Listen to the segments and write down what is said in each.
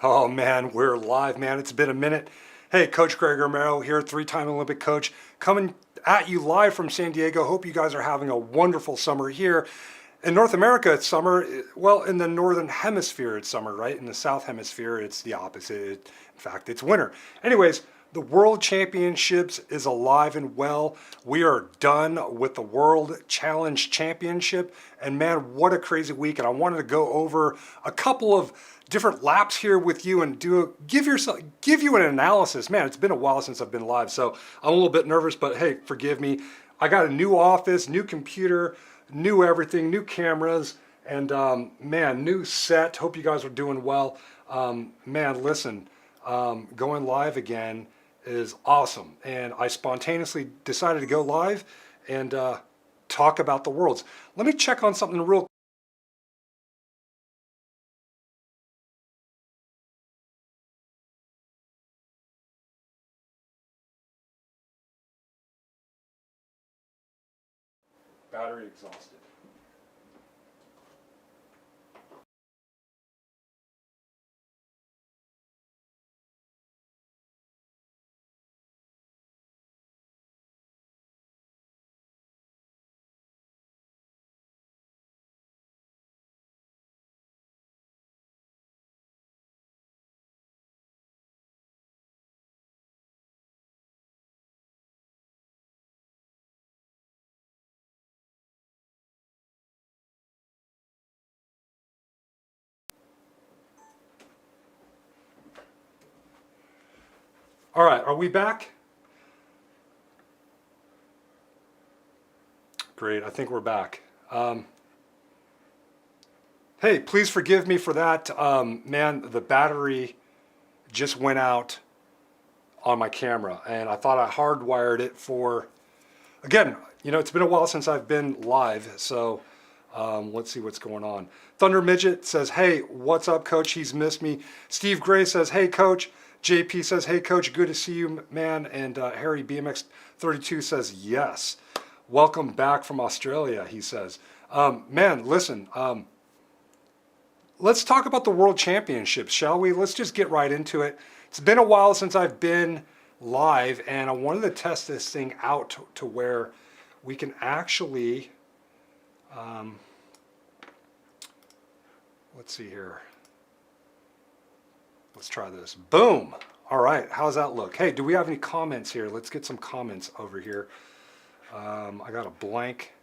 Oh man, we're live, man. It's been a minute. Hey, Coach Greg Romero here, three-time Olympic coach, coming at you live from San Diego. Hope you guys are having a wonderful summer here. In North America, it's summer. Well, in the Northern Hemisphere, it's summer, right? In the South Hemisphere, it's the opposite. In fact, it's winter. Anyways, the World Championships is alive and well. We are done with the World Challenge Championship. And man, what a crazy week. And I wanted to go over a couple of different laps here with you and give you an analysis. Man, it's been a while since I've been live, so I'm a little bit nervous, but hey, forgive me. I got a new office, new computer, new everything, new cameras, and man, new set. Hope you guys are doing well. Man, listen, going live again is awesome, and I spontaneously decided to go live and talk about the Worlds. Let me check on something real. Battery exhausted. All right, are we back? Great, I think we're back. Hey, please forgive me for that. Man, the battery just went out on my camera, and I thought I hardwired it for, again, you know, it's been a while since I've been live, so let's see what's going on. Thunder Midget says, hey, what's up, coach? He's missed me. Steve Gray says, hey, coach. JP says, hey, coach, good to see you, man. And Harry BMX 32 says, yes. Welcome back from Australia, he says. Man, listen, let's talk about the World Championships, shall we? Let's just get right into it. It's been a while since I've been live, and I wanted to test this thing out to where we can actually, let's see here. Let's try this. Boom. All right. How's that look? Hey, do we have any comments here? Let's get some comments over here. I got a blank.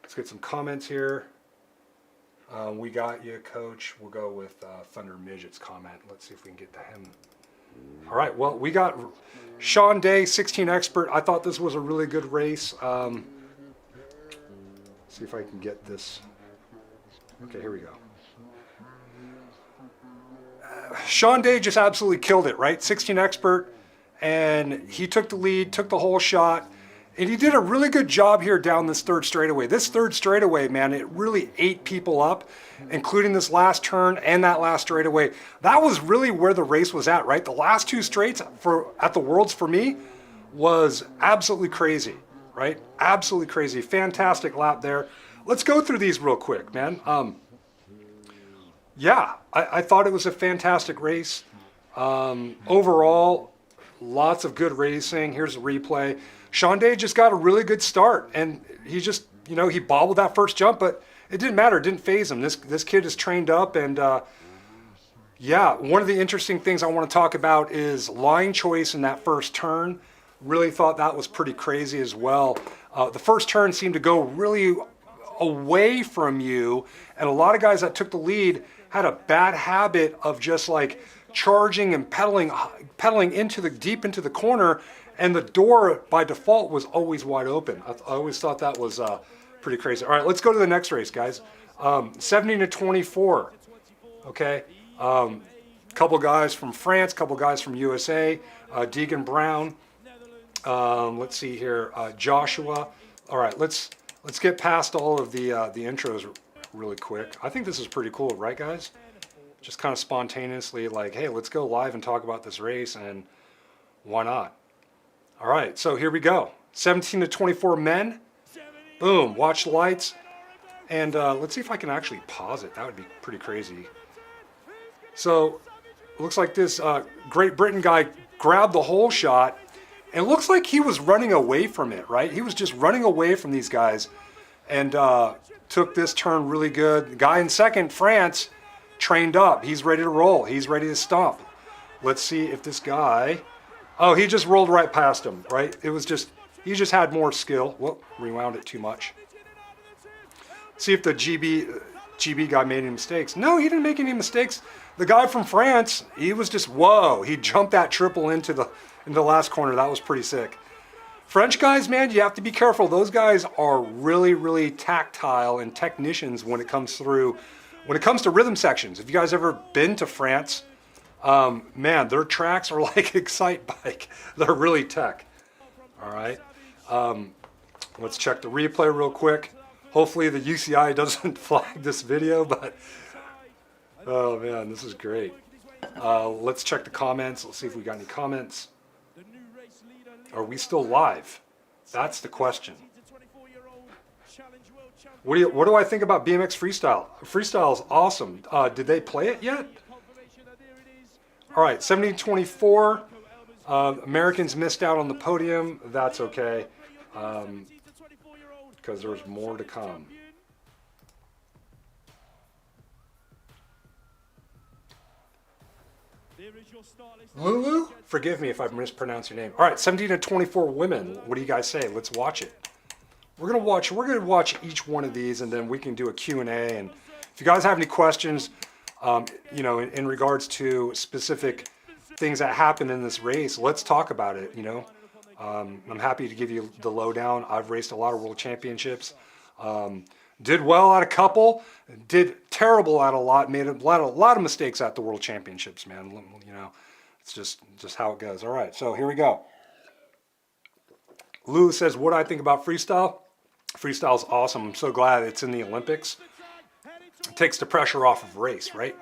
Let's get some comments here. We got you, coach. We'll go with Thunder Midget's comment. Let's see if we can get to him. All right. Well, we got Sean Day, 16 expert. I thought this was a really good race. See if I can get this. Okay, here we go. Sean Day just absolutely killed it, right? 16 expert, and he took the lead, took the whole shot, and he did a really good job here down this third straightaway. This third straightaway, man, it really ate people up, including this last turn and that last straightaway. That was really where the race was at, right? The last two straights at the Worlds for me was absolutely crazy, right? Absolutely crazy. Fantastic lap there. Let's go through these real quick, man. Yeah, I thought it was a fantastic race. Overall, lots of good racing. Here's a replay. Sean Day just got a really good start, and he just, you know, he bobbled that first jump, but it didn't matter. It didn't phase him. This kid is trained up, and yeah, one of the interesting things I want to talk about is line choice in that first turn. Really thought that was pretty crazy as well. The first turn seemed to go really away from you, and a lot of guys that took the lead had a bad habit of just like charging and pedaling deep into the corner, and the door by default was always wide open. I always thought that was pretty crazy. All right, let's go to the next race, guys. 17 to 24. Okay, couple guys from France, couple guys from USA. Deegan Brown. Let's see here, Joshua. All right, let's get past all of the intros really quick. I think this is pretty cool, right, guys? Just kind of spontaneously like, hey, let's go live and talk about this race, and why not? All right, so here we go. 17 to 24 men. Boom, watch the lights. And let's see if I can actually pause it. That would be pretty crazy. So it looks like this Great Britain guy grabbed the hole shot, and it looks like he was running away from it, right? He was just running away from these guys, and took this turn really good. The guy in second, France, trained up. He's ready to roll. He's ready to stomp. Let's see if this guy... Oh, he just rolled right past him, right? It was just... He just had more skill. Whoop, rewound it too much. See if the GB guy made any mistakes. No, he didn't make any mistakes. The guy from France, he was just, whoa. He jumped that triple into the last corner. That was pretty sick. French guys, man, you have to be careful. Those guys are really, really tactile and technicians when it comes to rhythm sections. If you guys ever been to France, man, their tracks are like Excite Bike. They're really tech. All right. Let's check the replay real quick. Hopefully the UCI doesn't flag this video, but oh man, this is great. Let's check the comments. Let's see if we got any comments. Are we still live? That's the question. What do I think about BMX Freestyle? Freestyle is awesome. Did they play it yet? All right, 1724. Americans missed out on the podium. That's okay, because there's more to come. Lulu? Forgive me if I mispronounce your name. All right, 17 to 24 women. What do you guys say? Let's watch it. We're gonna watch each one of these, and then we can do a Q&A. And if you guys have any questions, you know, in regards to specific things that happen in this race, let's talk about it. You know, I'm happy to give you the lowdown. I've raced a lot of world championships. Did well at a couple, did terrible at a lot, made a lot of mistakes at the world championships, man. You know, it's just how it goes. All right, so here we go. Lou says, what do I think about freestyle? Freestyle's awesome. I'm so glad it's in the Olympics. It takes the pressure off of race, right?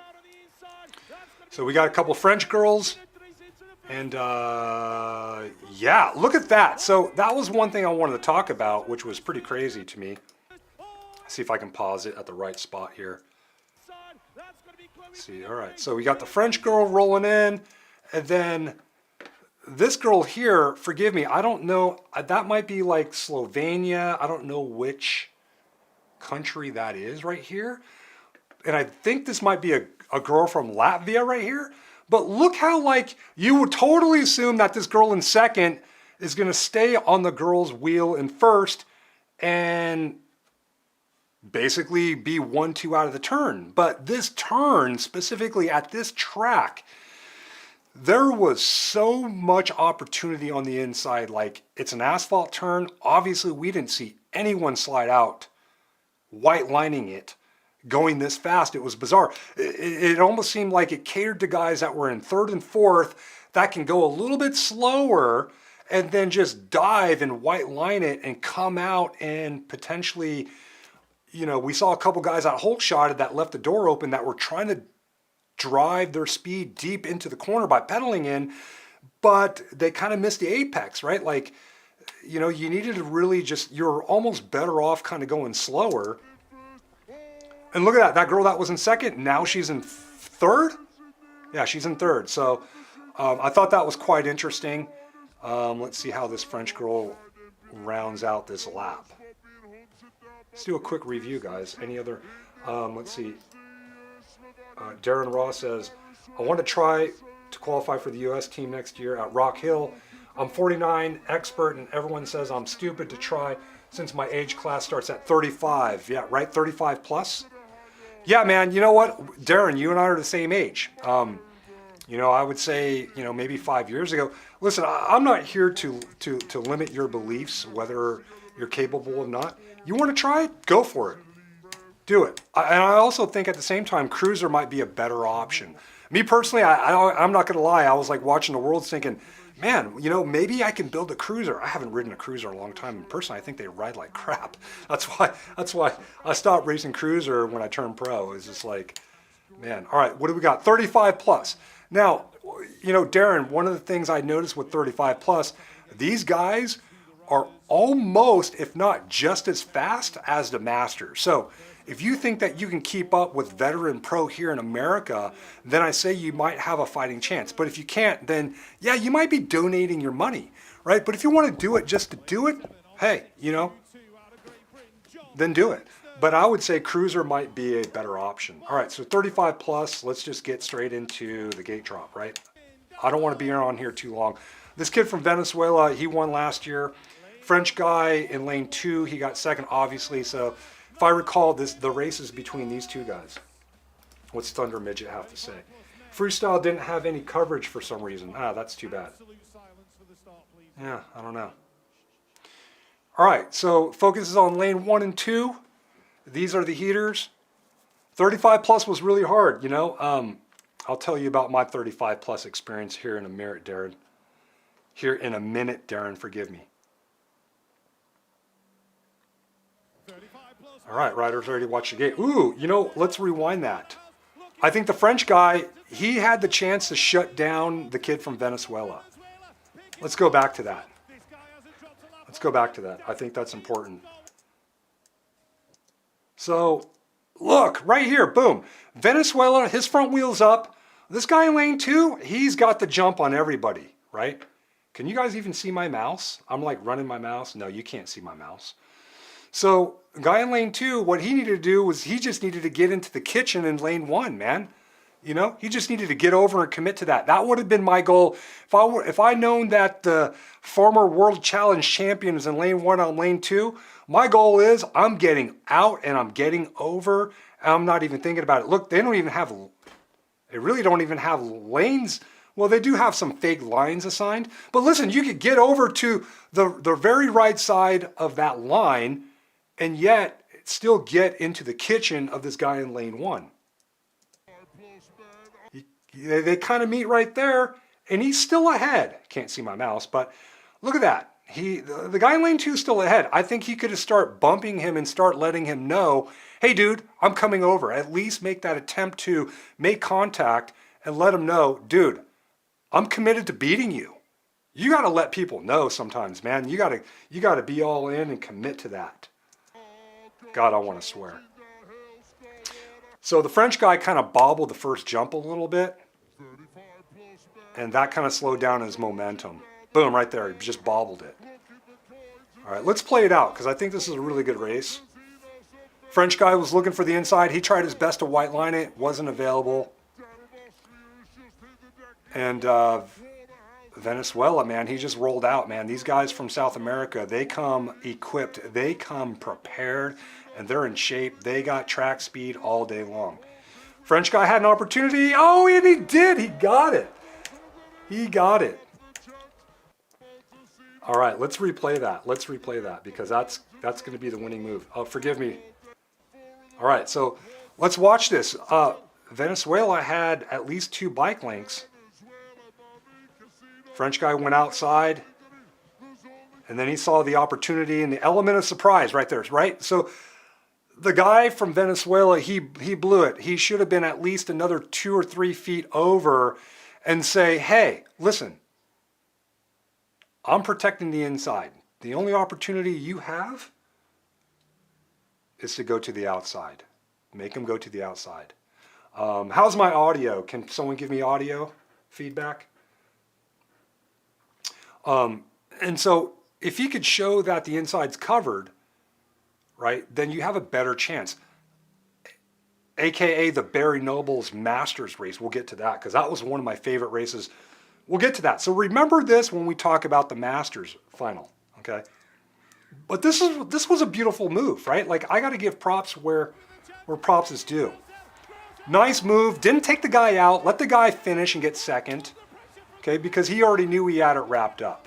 So we got a couple French girls, and yeah, look at that. So that was one thing I wanted to talk about, which was pretty crazy to me. See if I can pause it at the right spot here. See, all right, so we got the French girl rolling in, and then this girl here, forgive me, I don't know, that might be like Slovenia. I don't know which country that is right here. And I think this might be a girl from Latvia right here. But look how, like, you would totally assume that this girl in second is going to stay on the girl's wheel in first and basically be 1-2 out of the turn. But this turn, specifically at this track, there was so much opportunity on the inside. Like, it's an asphalt turn. Obviously, we didn't see anyone slide out white lining it going this fast. It was bizarre. It almost seemed like it catered to guys that were in third and fourth that can go a little bit slower and then just dive and white line it and come out and potentially, you know, we saw a couple guys out hole shotted that left the door open that were trying to drive their speed deep into the corner by pedaling in, but they kind of missed the apex, right? Like, you know, you needed to really just, you're almost better off kind of going slower. And look at that girl that was in second, now she's in third? Yeah, she's in third. So I thought that was quite interesting. Let's see how this French girl rounds out this lap. Let's do a quick review, guys. Any other, let's see. Darren Ross says, I want to try to qualify for the US team next year at Rock Hill. I'm 49, expert, and everyone says I'm stupid to try since my age class starts at 35. Yeah, right, 35 plus? Yeah, man, you know what? Darren, you and I are the same age. You know, I would say, you know, maybe 5 years ago. Listen, I'm not here to limit your beliefs, whether you're capable or not. You want to try it? Go for it. Do it. And I also think at the same time, cruiser might be a better option. Me personally, I'm not going to lie. I was like watching the Worlds thinking, man, you know, maybe I can build a cruiser. I haven't ridden a cruiser in a long time. And personally, I think they ride like crap. That's why I stopped racing cruiser when I turned pro. It's just like, man, all right, what do we got? 35 plus. Now, you know, Darren, one of the things I noticed with 35 plus, these guys are almost, if not just as fast as the Masters. So If you think that you can keep up with veteran pro here in America, then I say you might have a fighting chance. But if you can't, then yeah, you might be donating your money, right? But if you want to do it just to do it, hey, you know, then do it. But I would say cruiser might be a better option. All right, so 35 plus, let's just get straight into the gate drop, right? I don't want to be on here too long. This kid from Venezuela, he won last year. French guy in lane 2, he got second, obviously. So if I recall, the race is between these two guys. What's Thunder Midget have to say? Freestyle didn't have any coverage for some reason. Ah, that's too bad. Yeah, I don't know. All right, so focus is on lane 1 and 2. These are the heaters. 35 plus was really hard, you know. I'll tell you about my 35 plus experience here in a minute, Darren. Here in a minute, Darren, forgive me. All right, riders already watched the gate. Ooh, you know, let's rewind that. I think the French guy, he had the chance to shut down the kid from Venezuela. Let's go back to that. Let's go back to that. I think that's important. So, look, right here, boom. Venezuela, his front wheel's up. This guy in lane 2, he's got the jump on everybody, right? Can you guys even see my mouse? I'm like running my mouse. No, you can't see my mouse. So, guy in lane 2, what he needed to do was he just needed to get into the kitchen in lane 1, man. You know, he just needed to get over and commit to that. That would have been my goal. If I known that the former World Challenge champion is in lane 1 on lane 2, my goal is I'm getting out and I'm getting over. I'm not even thinking about it. Look, they really don't even have lanes. Well, they do have some fake lines assigned. But listen, you could get over to the very right side of that line and yet still get into the kitchen of this guy in lane 1. They kind of meet right there, and he's still ahead. Can't see my mouse, but look at that. The guy in lane 2 is still ahead. I think he could have start bumping him and start letting him know, hey, dude, I'm coming over. At least make that attempt to make contact and let him know, dude, I'm committed to beating you. You got to let people know sometimes, man. You got to be all in and commit to that. God, I want to swear. So the French guy kind of bobbled the first jump a little bit, and that kind of slowed down his momentum. Boom, right there, he just bobbled it. All right, let's play it out, because I think this is a really good race. French guy was looking for the inside. He tried his best to white line it, wasn't available. And Venezuela, man, he just rolled out, man. These guys from South America, they come equipped, they come prepared, and they're in shape. They got track speed all day long. French guy had an opportunity. Oh, and he did. He got it. He got it. All right, let's replay that. Let's replay that because that's going to be the winning move. Oh, forgive me. All right, so let's watch this. Venezuela had at least 2 bike links. French guy went outside, and then he saw the opportunity and the element of surprise right there, right? So the guy from Venezuela, he blew it. He should have been at least another 2 or 3 feet over and say, hey, listen, I'm protecting the inside. The only opportunity you have is to go to the outside. Make him go to the outside. How's my audio? Can someone give me audio feedback? And so if he could show that the inside's covered, right, then you have a better chance. AKA the Barry Noble's Masters race. We'll get to that because that was one of my favorite races. We'll get to that. So remember this when we talk about the Masters final, okay? But this was a beautiful move, right? Like I got to give props where props is due. Nice move. Didn't take the guy out. Let the guy finish and get second, okay? Because he already knew he had it wrapped up.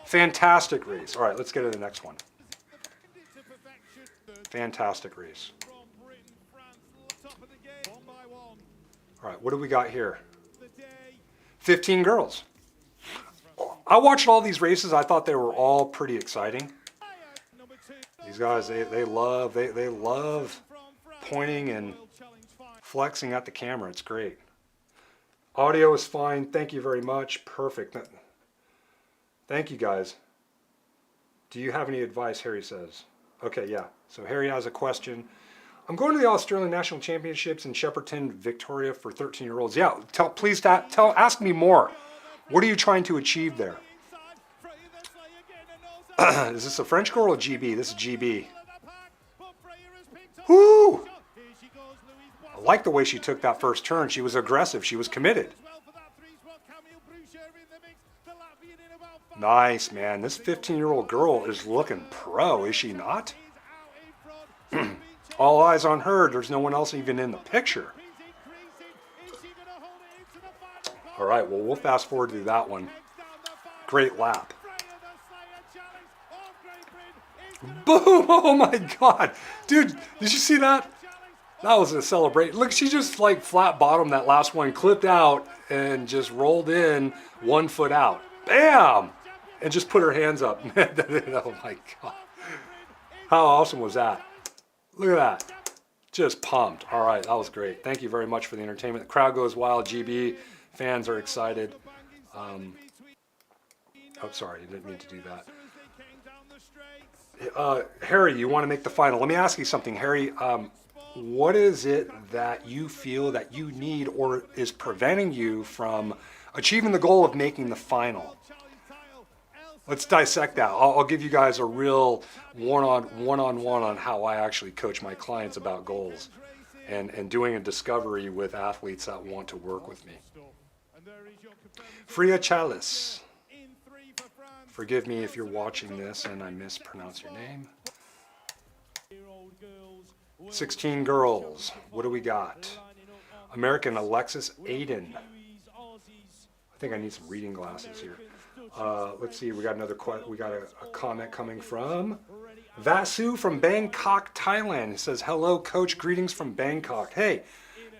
Fantastic race. All right, let's get to the next one. Fantastic race. All right, what do we got here? 15 girls. I watched all these races. I thought they were all pretty exciting. These guys, they love pointing and flexing at the camera. It's great. Audio is fine. Thank you very much. Perfect. Thank you, guys. Do you have any advice, Harry says. Okay, yeah. So Harry has a question. I'm going to the Australian National Championships in Shepparton, Victoria for 13-year-olds. Yeah, ask me more. What are you trying to achieve there? Is this a French girl or GB? This is GB. Woo! I like the way she took that first turn. She was aggressive. She was committed. Nice, man. This 15-year-old girl is looking pro, is she not? All eyes on her. There's no one else even in the picture. All right, well, we'll fast forward to that one. Great lap. Boom! Oh my God. Dude, did you see that? That was a celebration. Look, she just like flat bottomed that last one, clipped out, and just rolled in 1 foot out. Bam! And just put her hands up. Oh my God. How awesome was that? Look at that. Just pumped. All right, that was great. Thank you very much for the entertainment. The crowd goes wild. GB fans are excited. Oh, sorry, I didn't mean to do that. Harry, you want to make the final. Let me ask you something, Harry. What is it that you feel that you need or is preventing you from achieving the goal of making the final? Let's dissect that. I'll give you guys a real one-on-one on how I actually coach my clients about goals and doing a discovery with athletes that want to work with me. Freya Chalice. Forgive me if you're watching this and I mispronounce your name. 16 girls. What do we got? American Alexis Aiden. I think I need some reading glasses here. Let's see. We got a comment coming from Vasu from Bangkok, Thailand. He says, "Hello, coach. Greetings from Bangkok." Hey,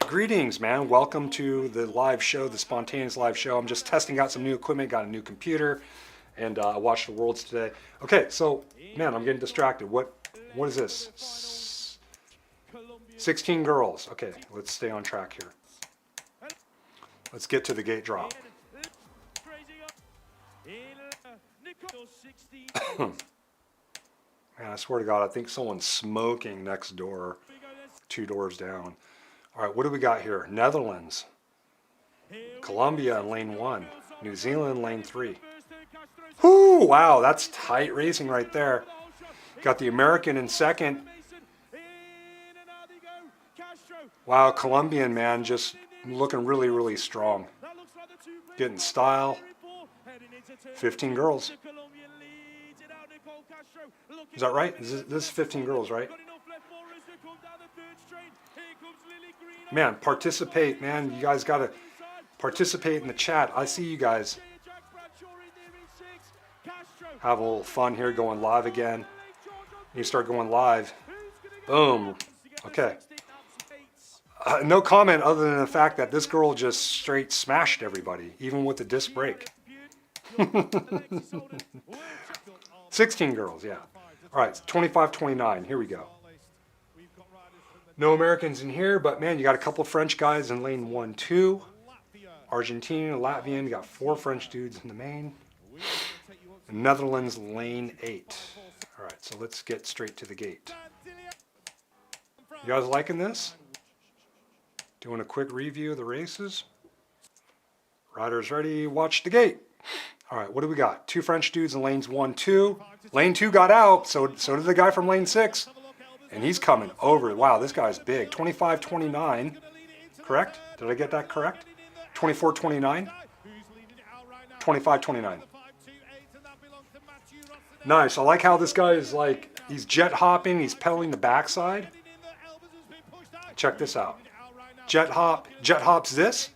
greetings, man. Welcome to the live show, the spontaneous live show. I'm just testing out some new equipment. Got a new computer. And I watched the Worlds today. Okay, so, man, I'm getting distracted. What is this? 16 girls. Okay, let's stay on track here. Let's get to the gate drop. Man, I swear to God, I think someone's smoking next door, 2 doors down. All right, what do we got here? Netherlands. Colombia in lane 1. New Zealand in lane 3. Whoo, wow, that's tight racing right there. Got the American in second. Wow, Colombian, man, just looking really, really strong. Getting style. 15 girls. Is that right? This is 15 girls, right? Man, participate, man. You guys got to participate in the chat. I see you guys. Have a little fun here, going live again. You start going live. Boom. Okay. No comment other than the fact that this girl just straight smashed everybody, even with the disc brake. 16 girls, yeah. All right, 25-29. Here we go. No Americans in here, but man, you got a couple of French guys in lane 1, 2. Argentina, Latvian. You got 4 French dudes in the main. Netherlands lane 8. All right, so let's get straight to the gate. You guys liking this? Doing a quick review of the races. Riders ready, watch the gate. All right, what do we got? 2 French dudes in lanes 1, 2. Lane 2 got out, so did the guy from lane 6. And he's coming over. Wow, this guy's big. 25-29, correct? Did I get that correct? 24-29? 25-29. Nice. I like how this guy is like, he's jet hopping, he's pedaling the backside. Check this out. Jet hops this,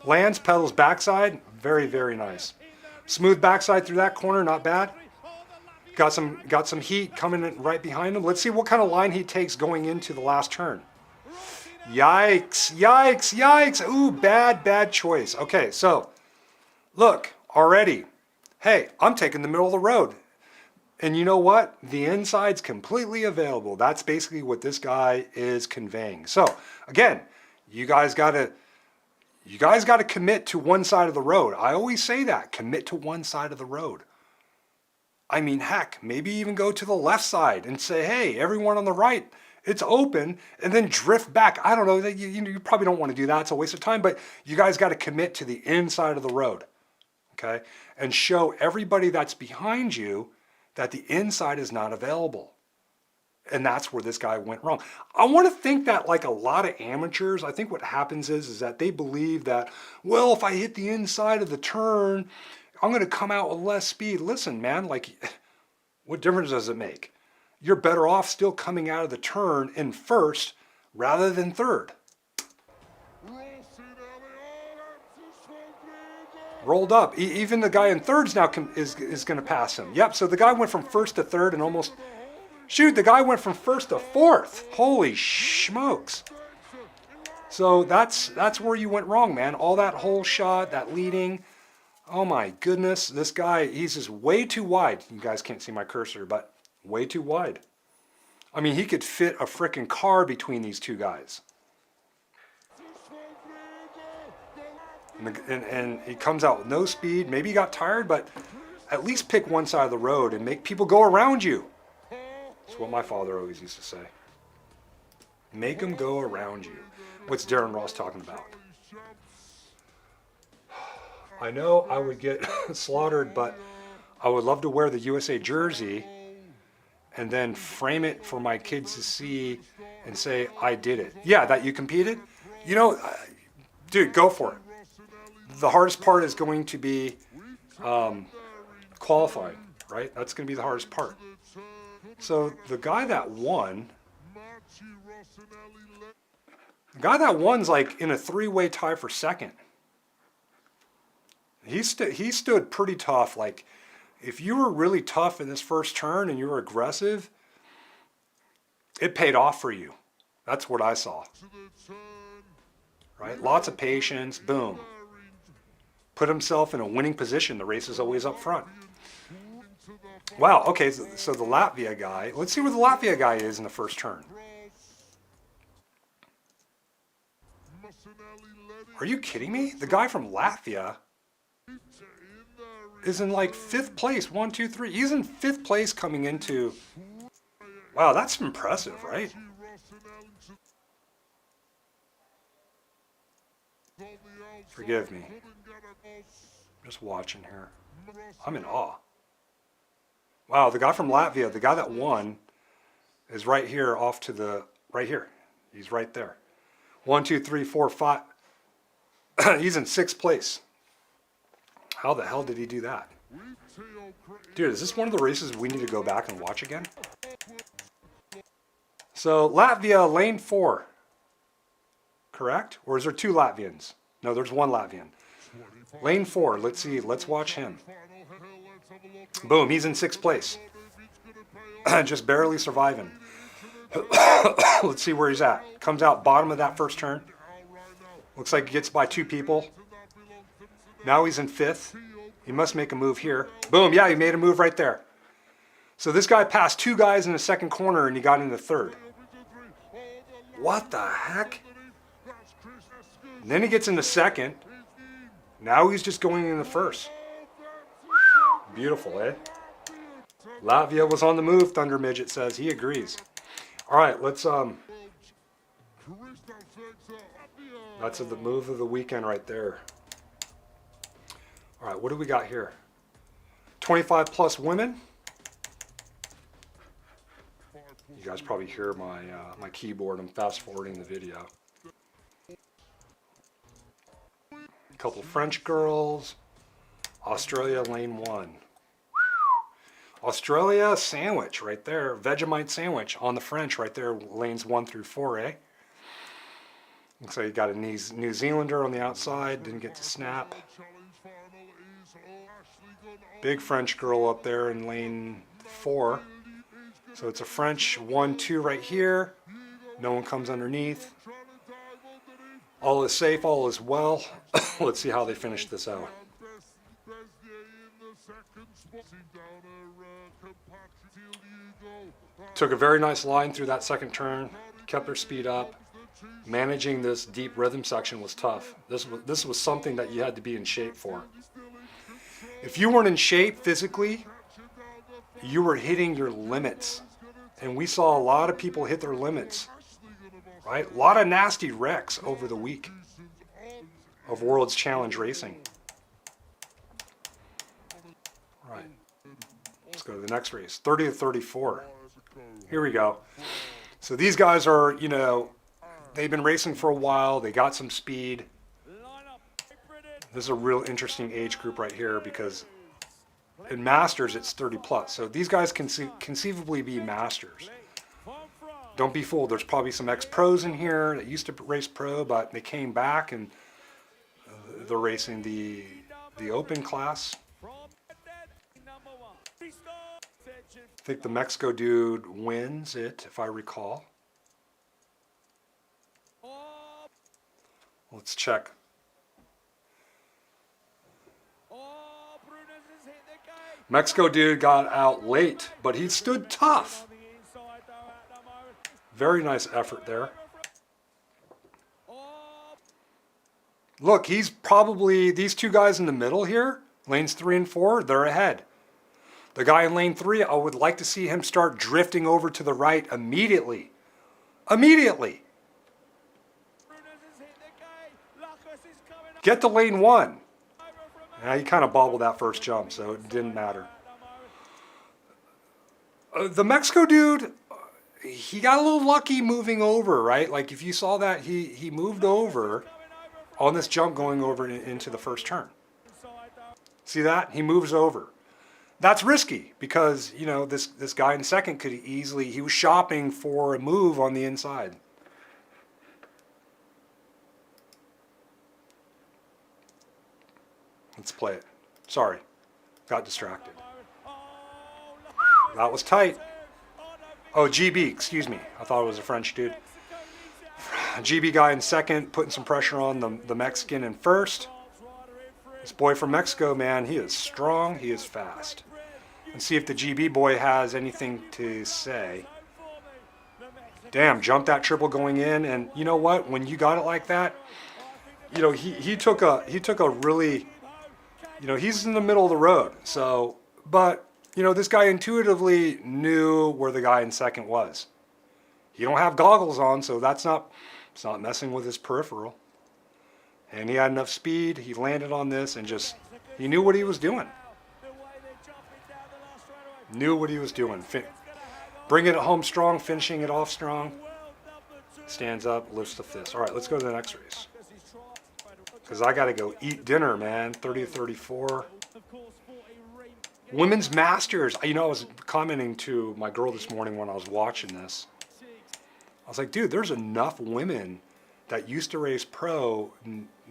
lands, pedals backside. Very, very nice. Smooth backside through that corner, not bad. Got some heat coming in right behind him. Let's see what kind of line he takes going into the last turn. Yikes, yikes, yikes. Ooh, bad choice. Okay, so look, already. Hey, I'm taking the middle of the road. And you know what? The inside's completely available. That's basically what this guy is conveying. So again, you guys gotta commit to one side of the road. I always say that, commit to one side of the road. I mean, heck, maybe even go to the left side and say, hey, everyone on the right it's open, and then drift back. I don't know, you probably don't want to do that. It's a waste of time, but you guys got to commit to the inside of the road, okay? And show everybody that's behind you that the inside is not available. And that's where this guy went wrong. I want to think that like a lot of amateurs, I think what happens is that they believe that, well, if I hit the inside of the turn, I'm going to come out with less speed. Listen, man, like what difference does it make? You're better off still coming out of the turn in first rather than third. Rolled up. Even the guy in third's now is going to pass him. Yep, so the guy went from first to third and almost... Shoot, the guy went from first to fourth. Holy smokes. So that's where you went wrong, man. All that whole shot, that leading. Oh my goodness. This guy, he's just way too wide. You guys can't see my cursor, but way too wide. I mean, he could fit a freaking car between these two guys. And he comes out with no speed. Maybe he got tired, but at least pick one side of the road and make people go around you. That's what my father always used to say. Make them go around you. What's Darren Ross talking about? I know I would get slaughtered, but I would love to wear the USA jersey and then frame it for my kids to see and say, I did it. Yeah, that you competed? You know, dude, go for it. The hardest part is going to be qualifying, right? That's going to be the hardest part. So the guy that won, one's like in a three-way tie for second. He stood pretty tough. Like if you were really tough in this first turn and you were aggressive, it paid off for you. That's what I saw. Right? Lots of patience. Boom. Put himself in a winning position. The race is always up front. Wow, okay, so the Latvia guy, let's see where the Latvia guy is in the first turn. Are you kidding me? The guy from Latvia is in like 5th place, 1, 2, 3. He's in 5th place coming into, wow, that's impressive, right? Forgive me. Just watching here. I'm in awe. Wow, the guy from Latvia, the guy that won, is right here off to the, right here. He's right there. 1, 2, 3, 4, 5. He's in 6th place. How the hell did he do that? Dude, is this one of the races we need to go back and watch again? So, Latvia, lane 4. Correct? Or is there 2 Latvians? No, there's 1 Latvian. Lane 4, let's see, let's watch him. Boom, he's in 6th place. Just barely surviving. Let's see where he's at. Comes out bottom of that first turn. Looks like he gets by 2 people. Now he's in 5th. He must make a move here. Boom, yeah, he made a move right there. So this guy passed 2 guys in the second corner and he got into 3rd. What the heck? And then he gets into 2nd. Now he's just going into 1st. Beautiful, eh? Latvia was on the move, Thunder Midget says. He agrees. All right, let's, that's the move of the weekend right there. All right, what do we got here? 25 plus women. You guys probably hear my, my keyboard. I'm fast forwarding the video. A couple French girls. Australia, lane 1. Australia, sandwich right there. Vegemite sandwich on the French right there, lanes 1 through 4A. Looks like you got a New Zealander on the outside, didn't get to snap. Big French girl up there in lane 4. So it's a French 1, 2 right here. No one comes underneath. All is safe, all is well. Let's see how they finish this out. Took a very nice line through that second turn, kept their speed up. Managing this deep rhythm section was tough. This was something that you had to be in shape for. If you weren't in shape physically, you were hitting your limits. And we saw a lot of people hit their limits, right? A lot of nasty wrecks over the week of World's Challenge Racing. Right. Let's go to the next race. 30 to 34. Here we go. So these guys are, you know, they've been racing for a while. They got some speed. This is a real interesting age group right here because in Masters it's 30 plus. So these guys can conceivably be Masters. Don't be fooled. There's probably some ex-pros in here that used to race pro, but they came back and they're racing the open class. I think the Mexico dude wins it, if I recall. Let's check. Mexico dude got out late, but he stood tough. Very nice effort there. Look, he's probably, these two guys in the middle here, lanes 3 and 4, they're ahead. The guy in lane 3, I would like to see him start drifting over to the right immediately. Immediately. Get to lane 1. Now he kind of bobbled that first jump, so it didn't matter. The Mexico dude, he got a little lucky moving over, right? Like if you saw that, he moved over on this jump going over into the first turn. See that? He moves over. That's risky because, you know, this guy in second could easily, he was shopping for a move on the inside. Let's play it. Sorry, got distracted. That was tight. Oh, GB, excuse me. I thought it was a French dude. GB guy in second, putting some pressure on the Mexican in first. This boy from Mexico, man, he is strong, he is fast. Let's see if the GB boy has anything to say. Damn, jumped that triple going in, and you know what? When you got it like that, you know, he took a really, you know, he's in the middle of the road. So, but you know, this guy intuitively knew where the guy in second was. He don't have goggles on, so it's not messing with his peripheral. And he had enough speed. He landed on this and just, he knew what he was doing. Knew what he was doing. Bringing it home strong, finishing it off strong. Stands up, lifts the fist. All right, let's go to the next race. Because I got to go eat dinner, man. 30 to 34. Women's Masters. You know, I was commenting to my girl this morning when I was watching this. I was like, dude, there's enough women that used to race pro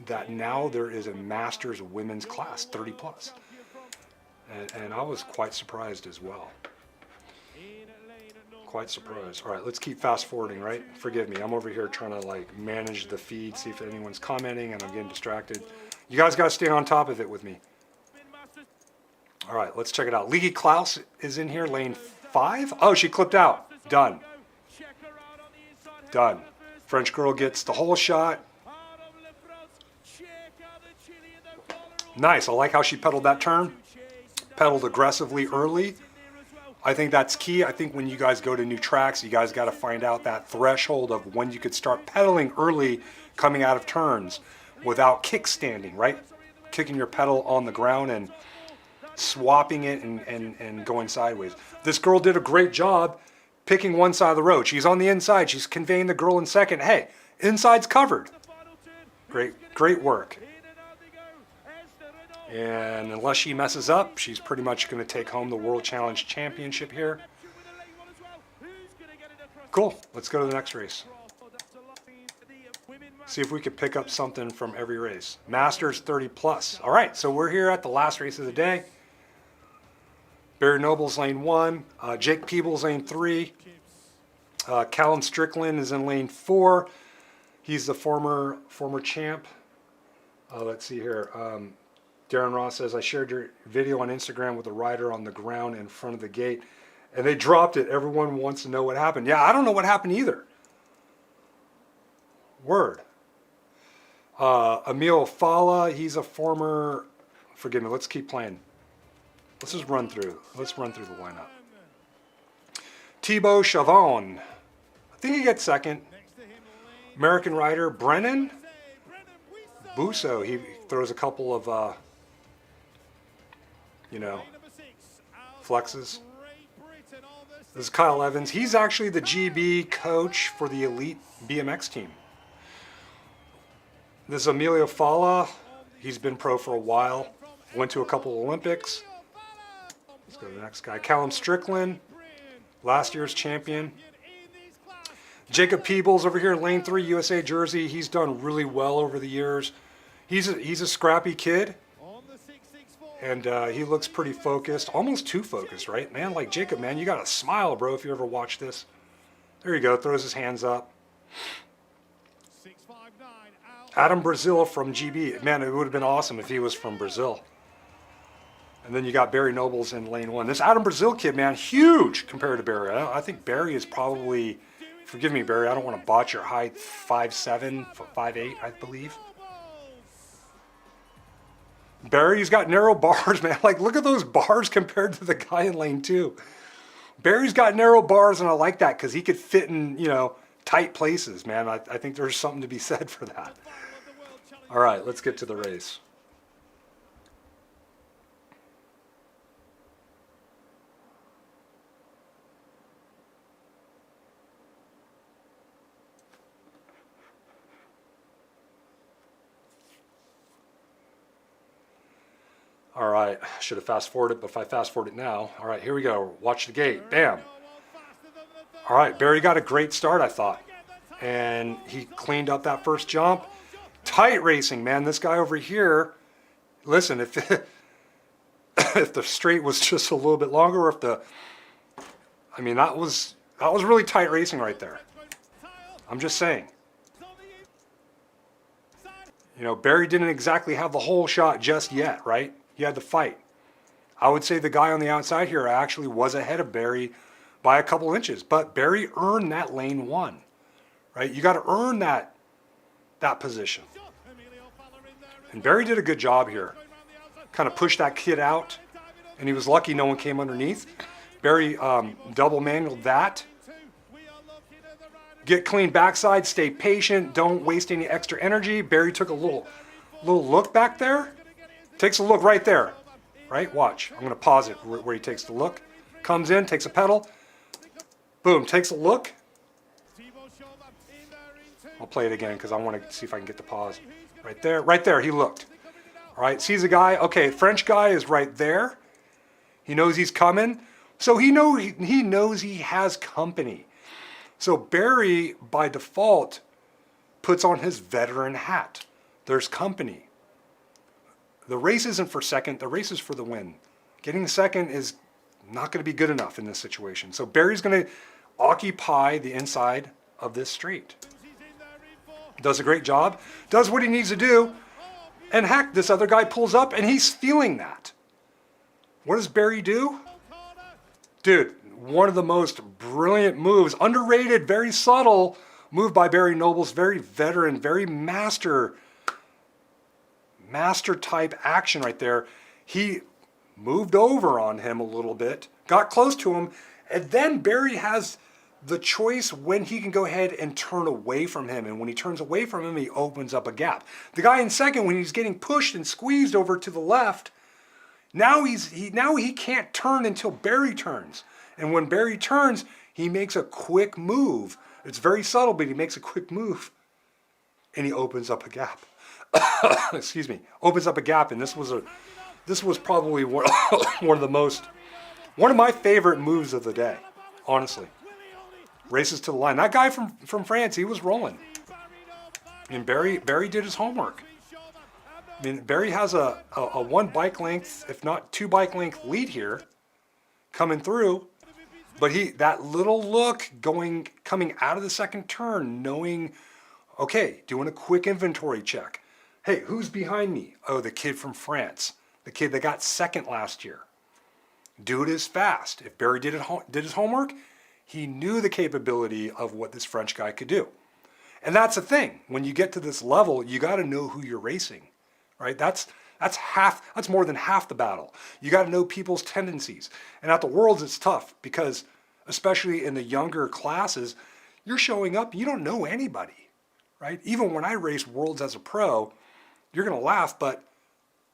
that now there is a Masters women's class, 30 plus. And I was quite surprised as well. Quite surprised. All right, let's keep fast forwarding, right? Forgive me, I'm over here trying to like manage the feed, see if anyone's commenting, and I'm getting distracted. You guys got to stay on top of it with me. All right, let's check it out. Leaky Klaus is in here, lane 5. Oh, she clipped out. Done. Done. French girl gets the whole shot. Nice. I like how she pedaled that turn. Pedaled aggressively early. I think that's key. I think when you guys go to new tracks, you guys got to find out that threshold of when you could start pedaling early coming out of turns without kickstanding, right? Kicking your pedal on the ground and swapping it and going sideways. This girl did a great job picking one side of the road. She's on the inside. She's conveying the girl in second. Hey, inside's covered. Great work. And unless she messes up, she's pretty much going to take home the World Challenge Championship here. Cool. Let's go to the next race. See if we could pick up something from every race. Masters 30 plus. All right, so we're here at the last race of the day. Barry Noble's lane 1. Jake Peebles lane 3. Callum Strickland is in lane 4. He's the former champ. Let's see here. Darren Ross says, I shared your video on Instagram with a rider on the ground in front of the gate, and they dropped it. Everyone wants to know what happened. Yeah, I don't know what happened either. Word. Emil Fala, he's a former, forgive me, let's keep playing. Let's just run through. Let's run through the lineup. Thibaut Chavon. I think he gets second. American rider Brennan Busso. He throws a couple of, you know, flexes. This is Kyle Evans. He's actually the GB coach for the elite BMX team. This is Emilio Fala. He's been pro for a while. Went to a couple of Olympics. Let's go to the next guy. Callum Strickland, last year's champion. Jacob Peebles over here in lane 3, USA jersey. He's done really well over the years. He's a scrappy kid. And he looks pretty focused, almost too focused, right? Man, like Jacob, man, you got to smile, bro, if you ever watch this. There you go, throws his hands up. Adam Brazil from GB. Man, it would have been awesome if he was from Brazil. And then you got Barry Nobles in lane 1. This Adam Brazil kid, man, huge compared to Barry. I think Barry is probably, forgive me, Barry, I don't want to botch your height, 5'7", 5'8", I believe. Barry's got narrow bars, man. Like, look at those bars compared to the guy in lane 2. Barry's got narrow bars, and I like that because he could fit in, you know, tight places, man. I think there's something to be said for that. All right, let's get to the race. All right, should have fast forwarded, but if I fast forward it now. All right, here we go. Watch the gate. Bam. All right, Barry got a great start, I thought. And he cleaned up that first jump. Tight racing, man. This guy over here, listen, if if the straight was just a little bit longer, or if the, I mean, that was really tight racing right there. I'm just saying. You know, Barry didn't exactly have the whole shot just yet, right? He had to fight. I would say the guy on the outside here actually was ahead of Barry by a couple inches, but Barry earned that lane 1, right? You got to earn that position. And Barry did a good job here. Kind of pushed that kid out, and he was lucky no one came underneath. Barry double manualed that. Get clean backside, stay patient, don't waste any extra energy. Barry took a little look back there. Takes a look right there, right? Watch. I'm going to pause it where he takes the look. Comes in, takes a pedal. Boom, takes a look. I'll play it again because I want to see if I can get the pause. Right there, he looked. All right, sees a guy. Okay, French guy is right there. He knows he's coming. So he knows he has company. So Barry, by default, puts on his veteran hat. There's company. The race isn't for second, the race is for the win. Getting second is not going to be good enough in this situation. So Barry's going to occupy the inside of this straight. Does a great job, does what he needs to do, and heck, this other guy pulls up and he's feeling that. What does Barry do? Dude, one of the most brilliant moves, underrated, very subtle move by Barry Nobles, very veteran, very master type action right there. He moved over on him a little bit, got close to him, and then Barry has the choice when he can go ahead and turn away from him. And when he turns away from him, he opens up a gap. The guy in second, when he's getting pushed and squeezed over to the left, now he can't turn until Barry turns. And when Barry turns, he makes a quick move. It's very subtle, but he makes a quick move, and he opens up a gap. Excuse me, opens up a gap, and this was probably one of my favorite moves of the day, honestly. Races to the line. That guy from France, he was rolling. And Barry did his homework. I mean, Barry has a 1 bike length, if not 2 bike length lead here, coming through. But that little look coming out of the second turn, knowing, okay, doing a quick inventory check. Hey, who's behind me? Oh, the kid from France. The kid that got second last year. Dude is fast. If Barry did his homework, he knew the capability of what this French guy could do. And that's the thing. When you get to this level, you got to know who you're racing, right? That's more than half the battle. You got to know people's tendencies. And at the Worlds, it's tough because especially in the younger classes, you're showing up, you don't know anybody, right? Even when I raced Worlds as a pro, you're going to laugh, but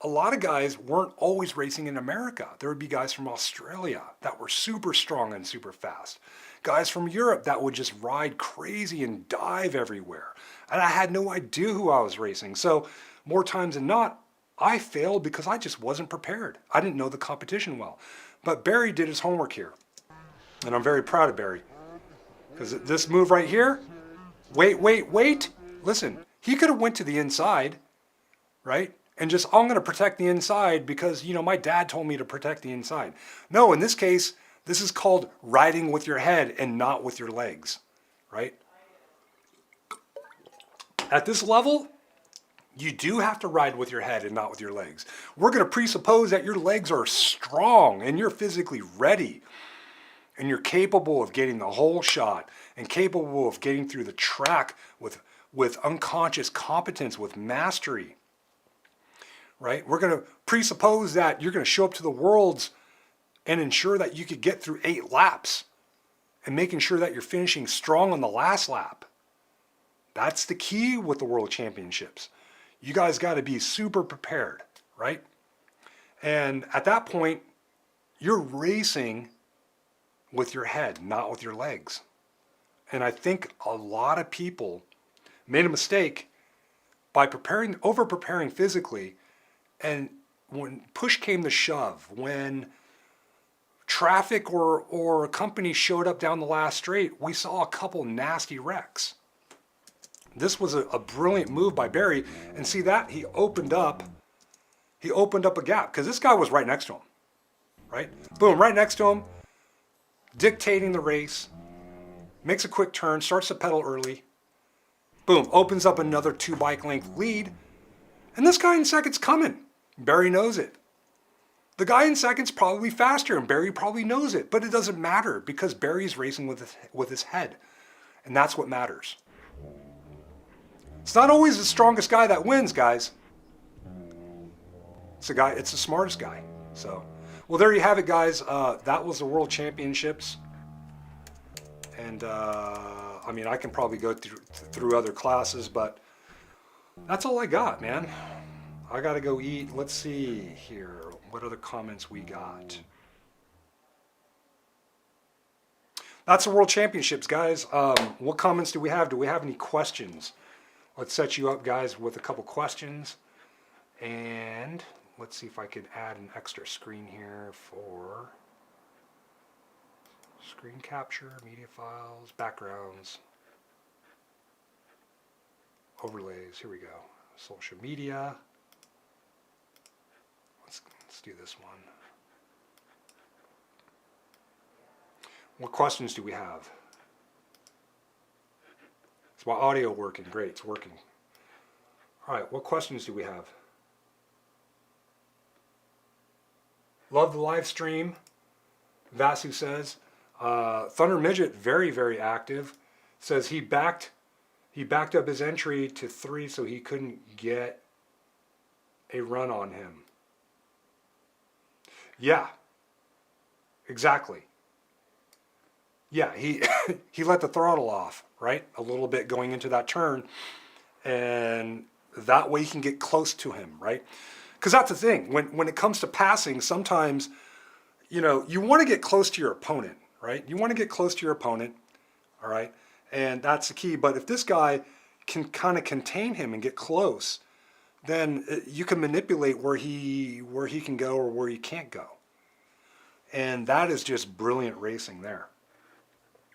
a lot of guys weren't always racing in America. There would be guys from Australia that were super strong and super fast. Guys from Europe that would just ride crazy and dive everywhere. And I had no idea who I was racing. So more times than not, I failed because I just wasn't prepared. I didn't know the competition well. But Barry did his homework here. And I'm very proud of Barry. Because this move right here, wait. Listen, he could have went to the inside, right? And just, I'm going to protect the inside because, you know, my dad told me to protect the inside. No, in this case, this is called riding with your head and not with your legs, right? At this level, you do have to ride with your head and not with your legs. We're going to presuppose that your legs are strong and you're physically ready and you're capable of getting the whole shot and capable of getting through the track with unconscious competence, with mastery. Right? We're going to presuppose that you're going to show up to the Worlds and ensure that you could get through 8 laps and making sure that you're finishing strong on the last lap. That's the key with the World Championships. You guys got to be super prepared, right? And at that point, you're racing with your head, not with your legs. And I think a lot of people made a mistake by over-preparing physically. And when push came to shove, when traffic or a company showed up down the last straight, we saw a couple nasty wrecks. This was a brilliant move by Barry. And see that? He opened up a gap because this guy was right next to him, right? Boom, right next to him, dictating the race, makes a quick turn, starts to pedal early. Boom, opens up another 2 bike length lead. And this guy in second's coming. Barry knows it. The guy in second's probably faster and Barry probably knows it, but it doesn't matter because Barry's racing with his head. And that's what matters. It's not always the strongest guy that wins, guys. It's the smartest guy. So, well, there you have it, guys. That was the World Championships. And, I mean, I can probably go through other classes, but that's all I got, man. I gotta go eat. Let's see here. What other comments we got? That's the World Championships, guys. What comments do we have? Do we have any questions? Let's set you up, guys, with a couple questions. And let's see if I could add an extra screen here for screen capture, media files, backgrounds, overlays. Here we go. Social media. Let's do this one. What questions do we have? Is my audio working? Great, it's working. All right, what questions do we have? Love the live stream, Vasu says. Thunder Midget, very, very active. Says he backed up his entry to 3 so he couldn't get a run on him. Yeah, exactly. Yeah, he he let the throttle off, right? A little bit going into that turn, and that way he can get close to him, right? Because that's the thing. When it comes to passing, sometimes, you know, you want to get close to your opponent, right? You want to get close to your opponent, all right? And that's the key. But if this guy can kind of contain him and get close, then you can manipulate where he can go or where he can't go. And that is just brilliant racing there.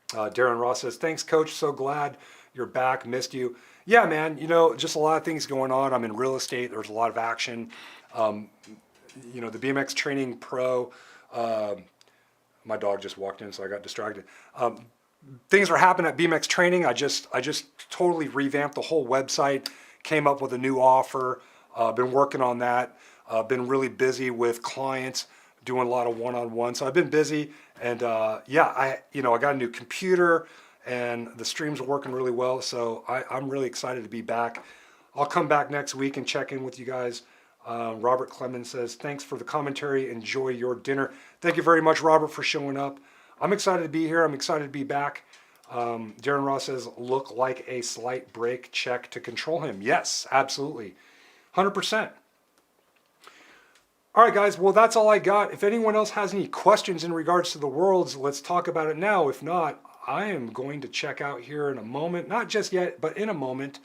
Darren Ross says, thanks, Coach. So glad you're back. Missed you. Yeah, man. You know, just a lot of things going on. I'm in real estate. There's a lot of action. You know, the BMX Training Pro. My dog just walked in, so I got distracted. Things are happening at BMX Training. I just totally revamped the whole website. Came up with a new offer. Been working on that. Been really busy with clients, doing a lot of one-on-one. So I've been busy, and yeah, I got a new computer, and the streams are working really well. So I'm really excited to be back. I'll come back next week and check in with you guys. Robert Clemens says, thanks for the commentary. Enjoy your dinner. Thank you very much, Robert, for showing up. I'm excited to be here. I'm excited to be back. Darren Ross says, look like a slight break check to control him. Yes, absolutely. 100%. All right, guys. Well, that's all I got. If anyone else has any questions in regards to the Worlds, let's talk about it now. If not, I am going to check out here in a moment. Not just yet, but in a moment.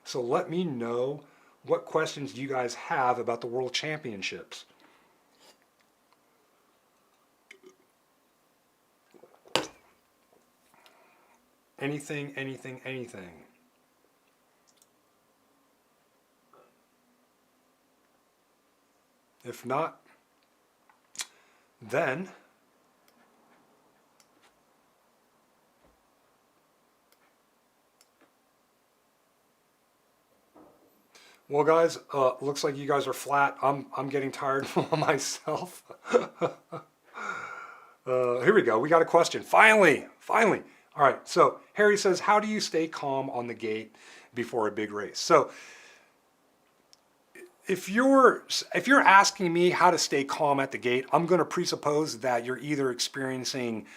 So let me know what questions you guys have about the World Championships. Anything, anything, anything. If not, then well, guys, looks like you guys are flat. I'm getting tired myself. Here we go. We got a question. Finally. All right. So Harry says, how do you stay calm on the gate before a big race? So if you're asking me how to stay calm at the gate, I'm going to presuppose that you're either experiencing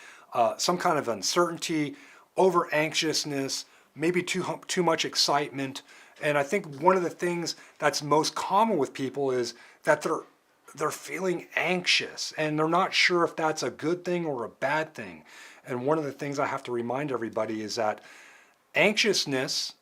some kind of uncertainty, over anxiousness, maybe too much excitement. And I think one of the things that's most common with people is that they're feeling anxious and they're not sure if that's a good thing or a bad thing. And one of the things I have to remind everybody is that anxiousness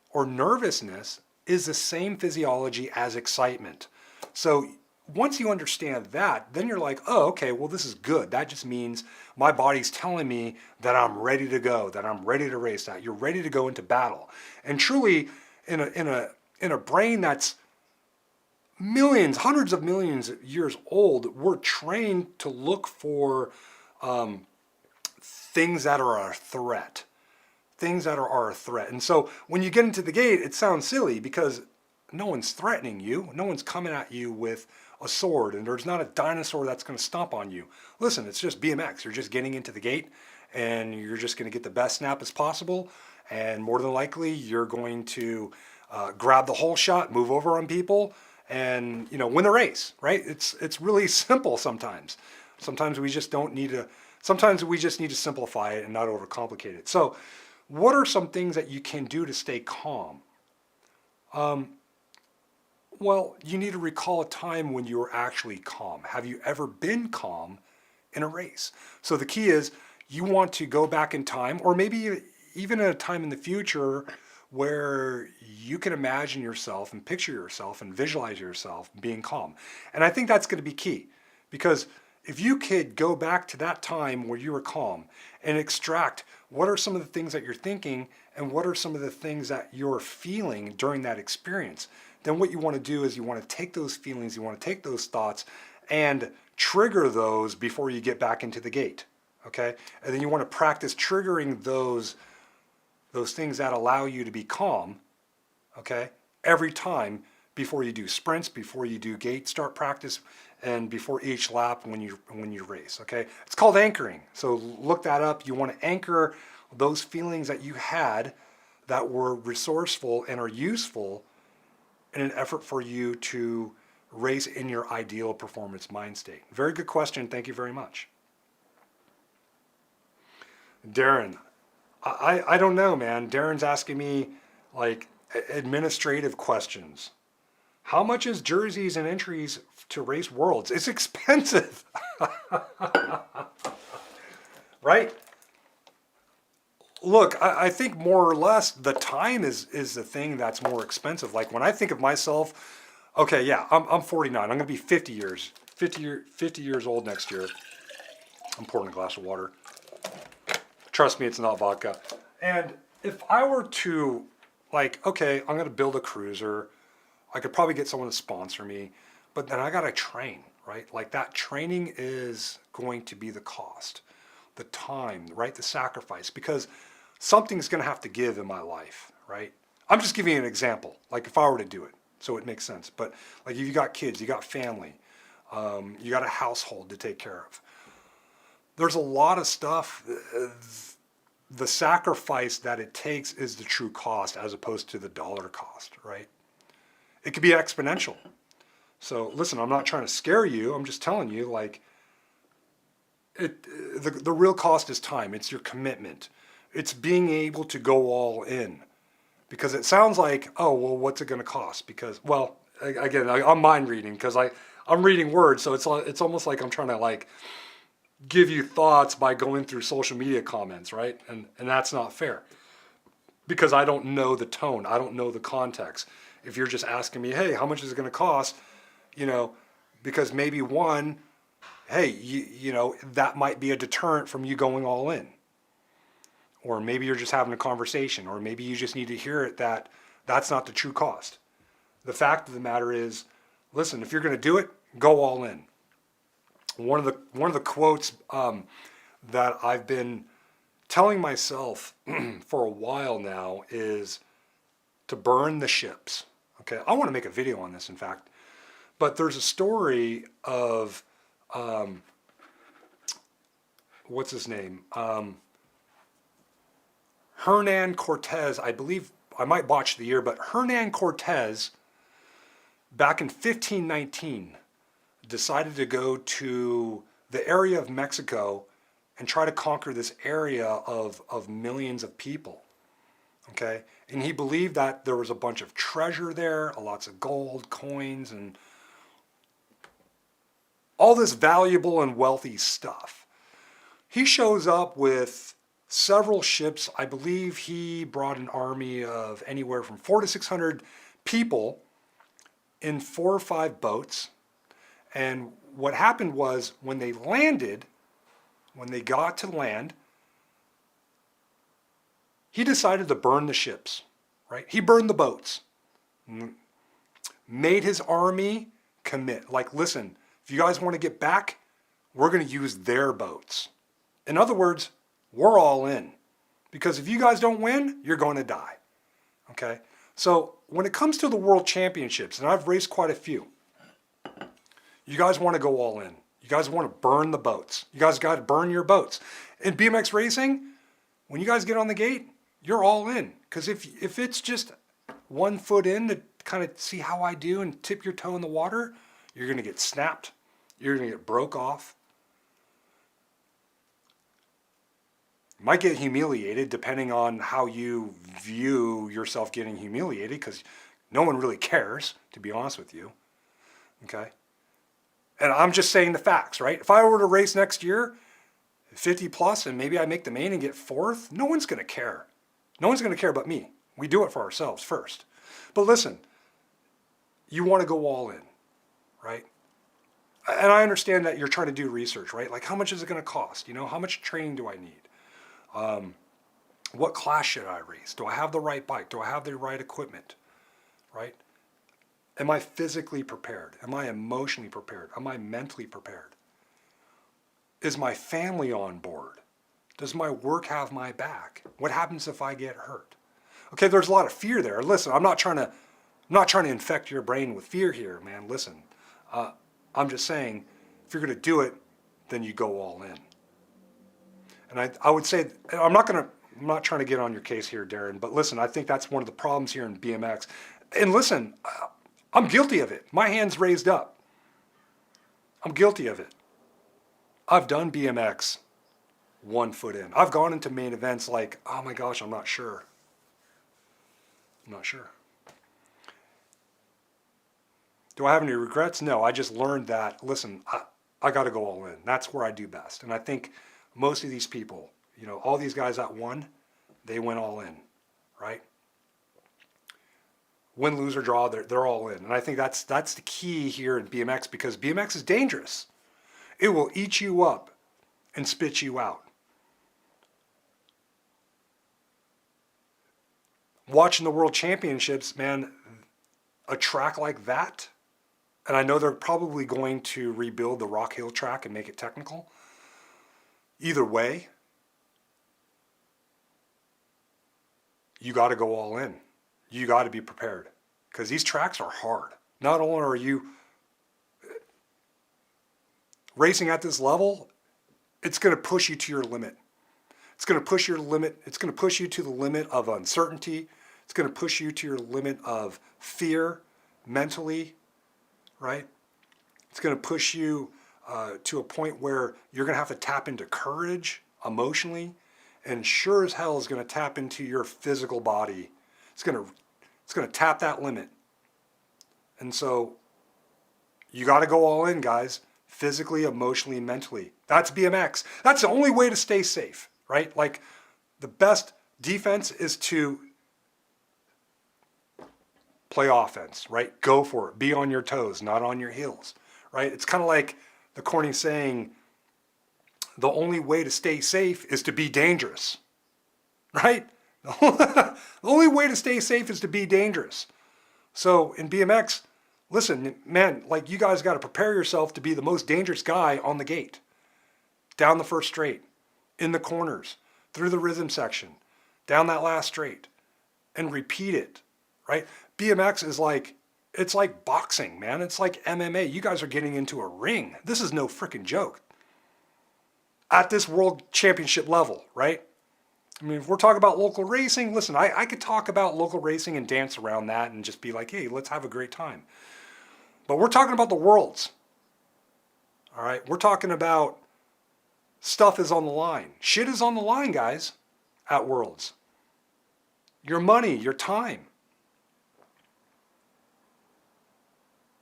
or nervousness is the same physiology as excitement. So once you understand that, then you're like, oh, okay, well, this is good. That just means my body's telling me that I'm ready to go, that I'm ready to race, that you're ready to go into battle. And truly, in a brain that's millions, hundreds of millions of years old, we're trained to look for things that are a threat. Things that are a threat. And so when you get into the gate, it sounds silly because no one's threatening you. No one's coming at you with a sword, and there's not a dinosaur that's going to stomp on you. Listen, it's just BMX. You're just getting into the gate, and you're just going to get the best snap as possible. And more than likely, you're going to grab the whole shot, move over on people, and win the race. Right? It's really simple sometimes. Sometimes we just need to simplify it and not overcomplicate it. So, what are some things that you can do to stay calm? Well, you need to recall a time when you were actually calm. Have you ever been calm in a race? So the key is you want to go back in time, or maybe even at a time in the future where you can imagine yourself and picture yourself and visualize yourself being calm. And I think that's going to be key, because if you could go back to that time where you were calm and extract what are some of the things that you're thinking and what are some of the things that you're feeling during that experience, then what you want to do is you want to take those feelings, you want to take those thoughts and trigger those before you get back into the gate, okay? And then you want to practice triggering those things that allow you to be calm, okay, every time before you do sprints, before you do gate start practice, and before each lap when you race, okay? It's called anchoring. So look that up. You want to anchor those feelings that you had that were resourceful and are useful in an effort for you to race in your ideal performance mind state. Very good question. Thank you very much. Darren, I don't know, man. Darren's asking me like administrative questions. How much is jerseys and entries to race Worlds? It's expensive. Right? Look, I think more or less the time is the thing that's more expensive. Like when I think of myself, okay, yeah, I'm 49. I'm going to be 50 years old next year. I'm pouring a glass of water. Trust me, it's not vodka. And if I were to, like, okay, I'm going to build a cruiser, I could probably get someone to sponsor me, but then I got to train, right? Like that training is going to be the cost, the time, right? The sacrifice, because something's going to have to give in my life, right? I'm just giving you an example, like if I were to do it, so it makes sense. But like if you got kids, you got family, you got a household to take care of. There's a lot of stuff. The sacrifice that it takes is the true cost as opposed to the dollar cost, right? It could be exponential. So listen, I'm not trying to scare you. I'm just telling you, like, The real cost is time. It's your commitment. It's being able to go all in. Because it sounds like, oh, well, what's it going to cost? Because, well, again, I'm mind reading because I'm reading words. So it's almost like I'm trying to like give you thoughts by going through social media comments, right? And that's not fair because I don't know the tone. I don't know the context. If you're just asking me, hey, how much is it going to cost? You know, because maybe one, hey, you know, that might be a deterrent from you going all in. Or maybe you're just having a conversation, or maybe you just need to hear it that that's not the true cost. The fact of the matter is, listen, if you're going to do it, go all in. One of the quotes that I've been telling myself for a while now is to burn the ships. Okay, I want to make a video on this, in fact, but there's a story of what's his name? Hernan Cortez, I believe, I might botch the year, but Hernan Cortez, back in 1519, decided to go to the area of Mexico and try to conquer this area of millions of people, okay? And he believed that there was a bunch of treasure there, lots of gold, coins, and all this valuable and wealthy stuff. He shows up with several ships. I believe he brought an army of anywhere from 400 to 600 people in 4 or 5 boats. And what happened was when they landed, when they got to land, he decided to burn the ships, right? He burned the boats, made his army commit. Like, listen, if you guys want to get back, we're going to use their boats. In other words, we're all in. Because if you guys don't win, you're going to die. Okay? So when it comes to the World Championships, and I've raced quite a few, you guys want to go all in. You guys want to burn the boats. You guys got to burn your boats. In BMX racing, when you guys get on the gate, you're all in. Because if it's just 1 foot in to kind of see how I do and tip your toe in the water, you're going to get snapped. You're going to get broke off. You might get humiliated depending on how you view yourself getting humiliated, because no one really cares, to be honest with you. Okay? And I'm just saying the facts, right? If I were to race next year, 50 plus, and maybe I make the main and get 4th, no one's going to care. No one's going to care but me. We do it for ourselves first. But listen, you want to go all in, right? And I understand that you're trying to do research, right? Like, how much is it going to cost? You know, how much training do I need? What class should I race? Do I have the right bike? Do I have the right equipment? Right? Am I physically prepared? Am I emotionally prepared? Am I mentally prepared? Is my family on board? Does my work have my back? What happens if I get hurt? Okay, there's a lot of fear there. Listen, I'm not trying to infect your brain with fear here, man. Listen, I'm just saying, if you're going to do it, then you go all in. And I would say, I'm not trying to get on your case here, Darren, but listen, I think that's one of the problems here in BMX. And listen, I'm guilty of it. My hand's raised up. I'm guilty of it. I've done BMX 1 foot in. I've gone into main events like, oh my gosh, I'm not sure. I'm not sure. Do I have any regrets? No, I just learned that, listen, I got to go all in. That's where I do best. And I think most of these people, you know, all these guys that won, they went all in, right? Win, lose, or draw, they're all in. And I think that's the key here in BMX, because BMX is dangerous. It will eat you up and spit you out. Watching the World Championships, man, a track like that, and I know they're probably going to rebuild the Rock Hill track and make it technical. Either way, you got to go all in. You got to be prepared, because these tracks are hard. Not only are you racing at this level, it's going to push you to your limit. It's going to push your limit. It's going to push you to the limit of uncertainty. It's going to push you to your limit of fear mentally, right? It's going to push you to a point where you're going to have to tap into courage emotionally, and sure as hell is going to tap into your physical body. It's going to tap that limit. And so you got to go all in, guys, physically, emotionally, mentally. That's BMX. That's the only way to stay safe, right? Like, the best defense is to play offense, right? Go for it. Be on your toes, not on your heels, right? It's kind of like the corny saying, the only way to stay safe is to be dangerous, right? The only way to stay safe is to be dangerous. So in BMX, listen, man, like, you guys got to prepare yourself to be the most dangerous guy on the gate, down the first straight, in the corners, through the rhythm section, down that last straight, and repeat it, right? BMX is like, it's like boxing, man. It's like MMA. You guys are getting into a ring. This is no freaking joke. At this world championship level, right? I mean, if we're talking about local racing, listen, I could talk about local racing and dance around that and just be like, hey, let's have a great time. But we're talking about the worlds, all right? We're talking about stuff is on the line. Shit is on the line, guys, at worlds. Your money, your time,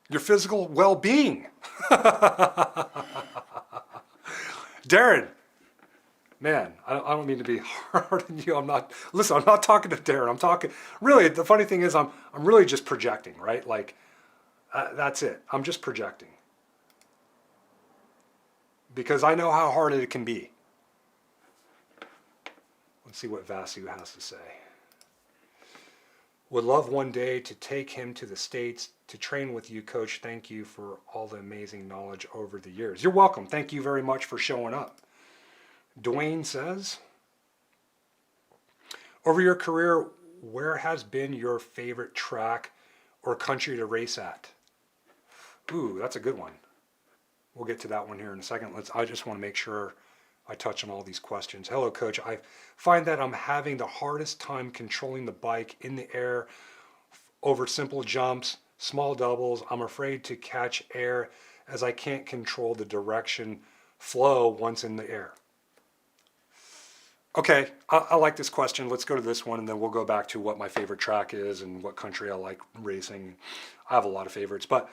your physical well-being. Darren, man, I don't mean to be hard on you. I'm not talking to Darren. I'm talking, really, the funny thing is I'm really just projecting, right? Like, that's it. I'm just projecting. Because I know how hard it can be. Let's see what Vasu has to say. Would love one day to take him to the States to train with you, Coach. Thank you for all the amazing knowledge over the years. You're welcome. Thank you very much for showing up. Dwayne says, over your career, where has been your favorite track or country to race at? Ooh, that's a good one. We'll get to that one here in a second. I just want to make sure I touch on all these questions. Hello, Coach. I find that I'm having the hardest time controlling the bike in the air over simple jumps, small doubles. I'm afraid to catch air as I can't control the direction flow once in the air. Okay, I like this question. Let's go to this one, and then we'll go back to what my favorite track is and what country I like racing. I have a lot of favorites, but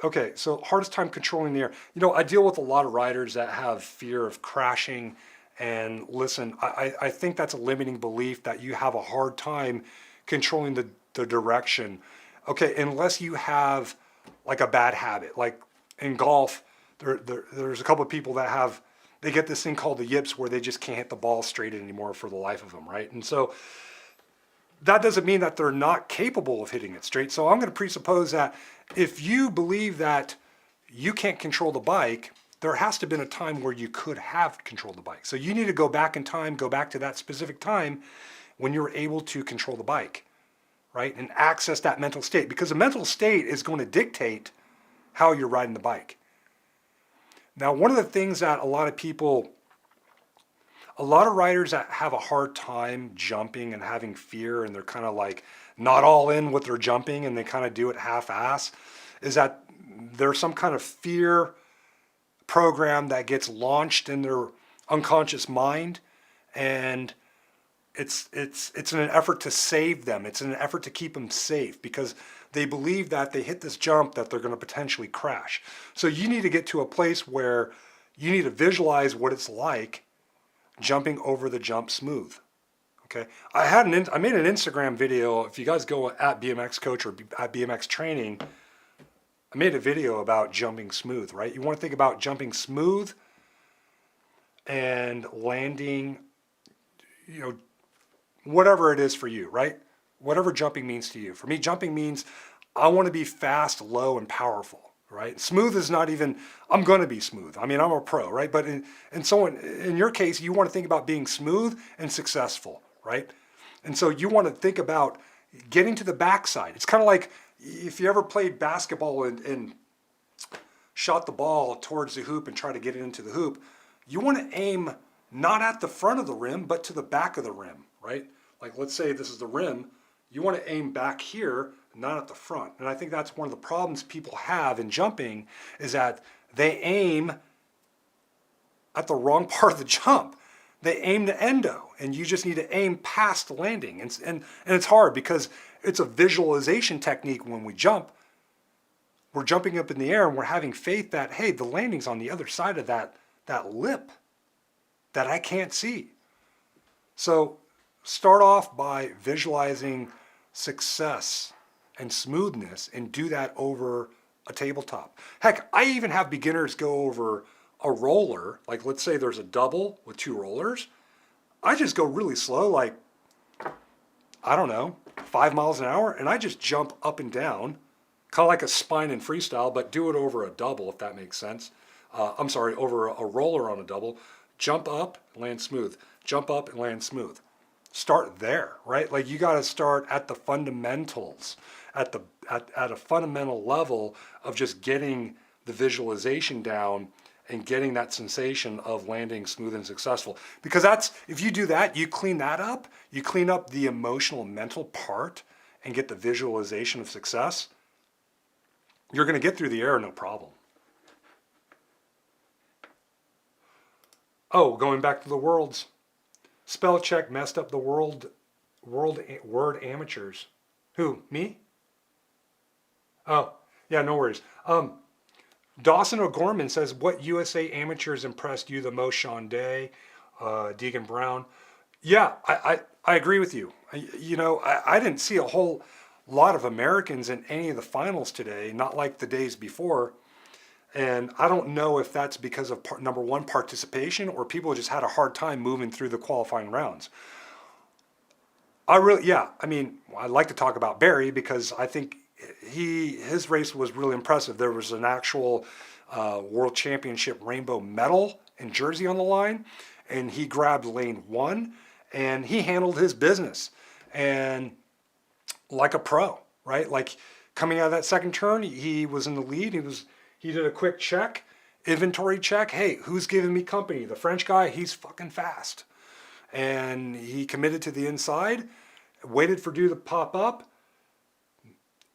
okay, so hardest time controlling the air. I deal with a lot of riders that have fear of crashing, and listen, I think that's a limiting belief that you have a hard time controlling the direction. Okay, unless you have like a bad habit. Like in golf, there's a couple of people that they get this thing called the yips where they just can't hit the ball straight anymore for the life of them, right? And so that doesn't mean that they're not capable of hitting it straight. So I'm going to presuppose that if you believe that you can't control the bike, there has to have been a time where you could have controlled the bike. So you need to go back in time, go back to that specific time when you were able to control the bike, right? And access that mental state, because the mental state is going to dictate how you're riding the bike. Now, one of the things that a lot of riders that have a hard time jumping and having fear, and they're kind of like not all in with their jumping and they kind of do it half-ass, is that there's some kind of fear program that gets launched in their unconscious mind, and it's in an effort to save them. It's in an effort to keep them safe, because they believe that they hit this jump that they're going to potentially crash. So you need to get to a place where you need to visualize what it's like jumping over the jump smooth. Okay, I made an Instagram video. If you guys go at BMX Coach or at BMX Training, I made a video about jumping smooth, right? You want to think about jumping smooth and landing, whatever it is for you, right? Whatever jumping means to you. For me, jumping means I want to be fast, low, and powerful, right? Smooth is not even, I'm going to be smooth. I mean, I'm a pro, right? But in your case, you want to think about being smooth and successful, right? And so you want to think about getting to the backside. It's kind of like if you ever played basketball and shot the ball towards the hoop and try to get it into the hoop, you want to aim not at the front of the rim, but to the back of the rim, right? Like, let's say this is the rim. You want to aim back here, not at the front. And I think that's one of the problems people have in jumping is that they aim at the wrong part of the jump. They aim to endo, and you just need to aim past the landing. And it's hard because it's a visualization technique when we jump. We're jumping up in the air and we're having faith that, hey, the landing's on the other side of that lip that I can't see. So start off by visualizing success and smoothness and do that over a tabletop. Heck, I even have beginners go over a roller, like let's say there's a double with 2 rollers. I just go really slow, like, I don't know, 5 miles an hour, and I just jump up and down, kind of like a spine and freestyle, but do it over a double, if that makes sense. I'm sorry, over a roller on a double. Jump up, land smooth. Jump up and land smooth. Start there, right? Like you got to start at the fundamentals, at a fundamental level of just getting the visualization down and getting that sensation of landing smooth and successful. Because that's, if you do that, you clean that up, you clean up the emotional mental part and get the visualization of success, you're going to get through the air no problem. Oh, going back to the worlds. Spell check messed up the word amateurs. Who, me? Oh, yeah, no worries. Dawson O'Gorman says, what USA amateurs impressed you the most? Sean Day, Deegan Brown. Yeah, I agree with you. I didn't see a whole lot of Americans in any of the finals today, not like the days before. And I don't know if that's because of number one, participation, or people just had a hard time moving through the qualifying rounds. I'd like to talk about Barry because I think his race was really impressive. There was an actual World Championship rainbow medal and jersey on the line, and he grabbed lane 1, and he handled his business, and like a pro, right? Like coming out of that second turn, he was in the lead. He did a quick check, inventory check. Hey, who's giving me company? The French guy, he's fucking fast. And he committed to the inside, waited for Dew to pop up,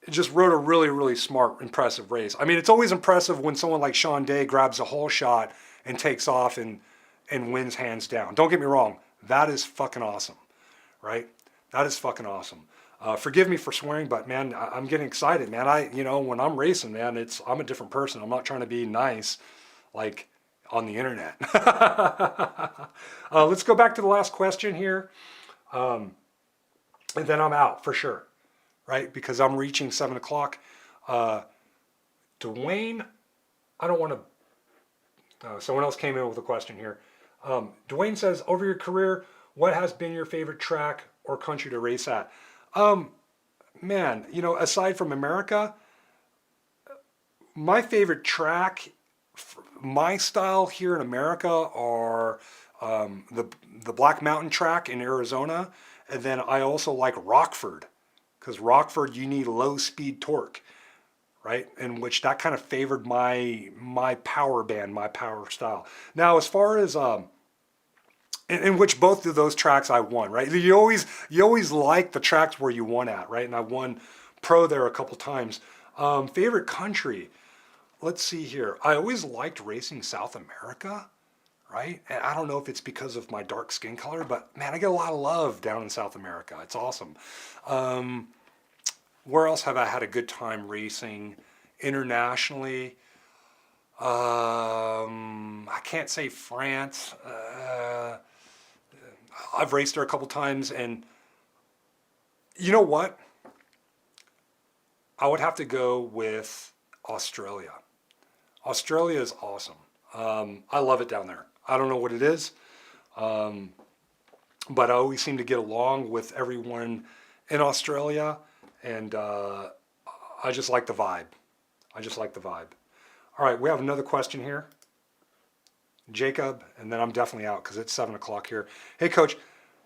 just rode a really, really smart, impressive race. I mean, it's always impressive when someone like Sean Day grabs a whole shot and takes off and wins hands down. Don't get me wrong. That is fucking awesome, right? That is fucking awesome. Forgive me for swearing, but man, I'm getting excited, man. When I'm racing, man, I'm a different person. I'm not trying to be nice, like on the internet. Let's go back to the last question here. And then I'm out for sure, right? Because I'm reaching 7 o'clock. Dwayne, I don't want to, someone else came in with a question here. Dwayne says, over your career, what has been your favorite track or country to race at? Aside from America, my favorite track, my style here in America are the Black Mountain track in Arizona. And then I also like Rockford, because Rockford, you need low speed torque, right? In which that kind of favored my power band, my power style. Now, as far as, in which both of those tracks I won, right? You always like the tracks where you won at, right? And I won pro there a couple times. Favorite country, let's see here. I always liked racing South America, right? And I don't know if it's because of my dark skin color, but man, I get a lot of love down in South America. It's awesome. Where else have I had a good time racing internationally? I can't say France. I've raced there a couple times, and you know what? I would have to go with Australia. Australia is awesome. I love it down there. I don't know what it is, but I always seem to get along with everyone in Australia, and I just like the vibe. All right, we have another question here. Jacob, and then I'm definitely out because it's 7 o'clock here. Hey, Coach,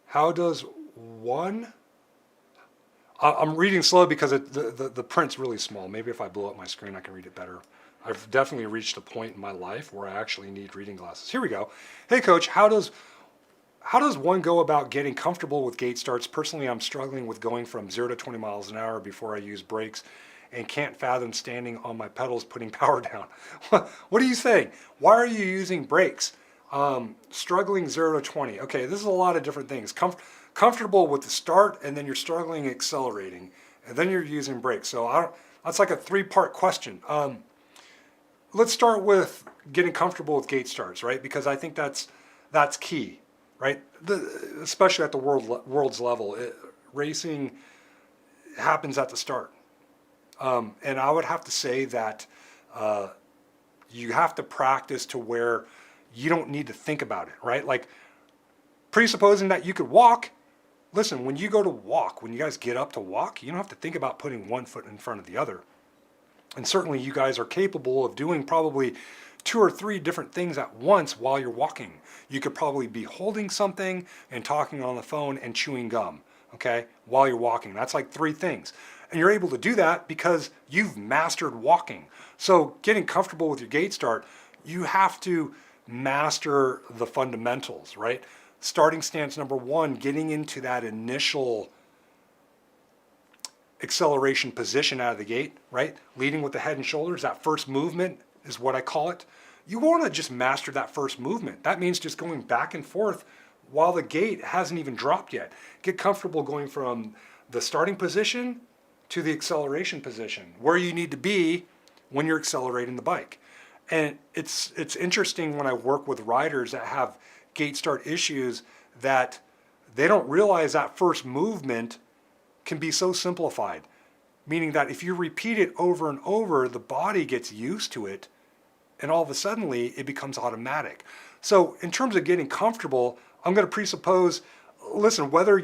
how does one... I'm reading slow because the print's really small. Maybe if I blow up my screen, I can read it better. I've definitely reached a point in my life where I actually need reading glasses. Here we go. Hey, Coach, how does how does one go about getting comfortable with gate starts? Personally, I'm struggling with going from 0 to 20 miles an hour before I use brakes and can't fathom standing on my pedals putting power down. What are you saying? Why are you using brakes? Struggling 0 to 20. Okay, this is a lot of different things. Comfortable with the start, and then you're struggling accelerating, and then you're using brakes. So that's like a three-part question. Let's start with getting comfortable with gate starts, right? Because I think that's key, right? Especially at the world's level, racing happens at the start, and I would have to say that you have to practice to where you don't need to think about it, right? Like presupposing that you could walk. Listen, when you go to walk, when you guys get up to walk, you don't have to think about putting one foot in front of the other. And certainly you guys are capable of doing probably 2 or 3 different things at once while you're walking. You could probably be holding something and talking on the phone and chewing gum, okay, while you're walking. That's like 3 things. And you're able to do that because you've mastered walking. So getting comfortable with your gate start, you have to master the fundamentals, right? Starting stance number 1, getting into that initial acceleration position out of the gate, right? Leading with the head and shoulders, that first movement is what I call it. You want to just master that first movement. That means just going back and forth while the gate hasn't even dropped yet. Get comfortable going from the starting position to the acceleration position, where you need to be when you're accelerating the bike. And it's interesting when I work with riders that have gate start issues that they don't realize that first movement can be so simplified, meaning that if you repeat it over and over, the body gets used to it, and all of a sudden it becomes automatic. So in terms of getting comfortable, I'm going to presuppose, listen, whether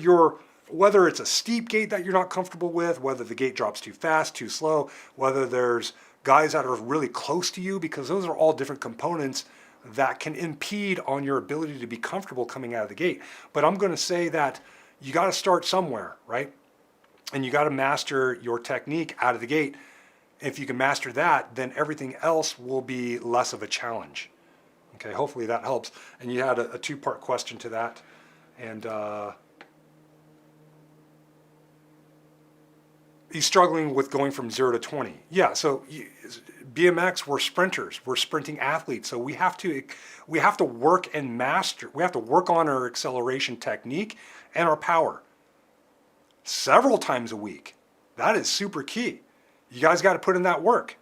it's a steep gate that you're not comfortable with, whether the gate drops too fast, too slow, whether there's guys that are really close to you, because those are all different components that can impede on your ability to be comfortable coming out of the gate. But I'm going to say that you got to start somewhere, right? And you got to master your technique out of the gate. If you can master that, then everything else will be less of a challenge. Okay, hopefully that helps. And you had a 2-part question to that. And he's struggling with going from 0 to 20. Yeah, so BMX, we're sprinters. We're sprinting athletes. So we have to work and master. We have to work on our acceleration technique and our power several times a week. That is super key. You guys got to put in that work.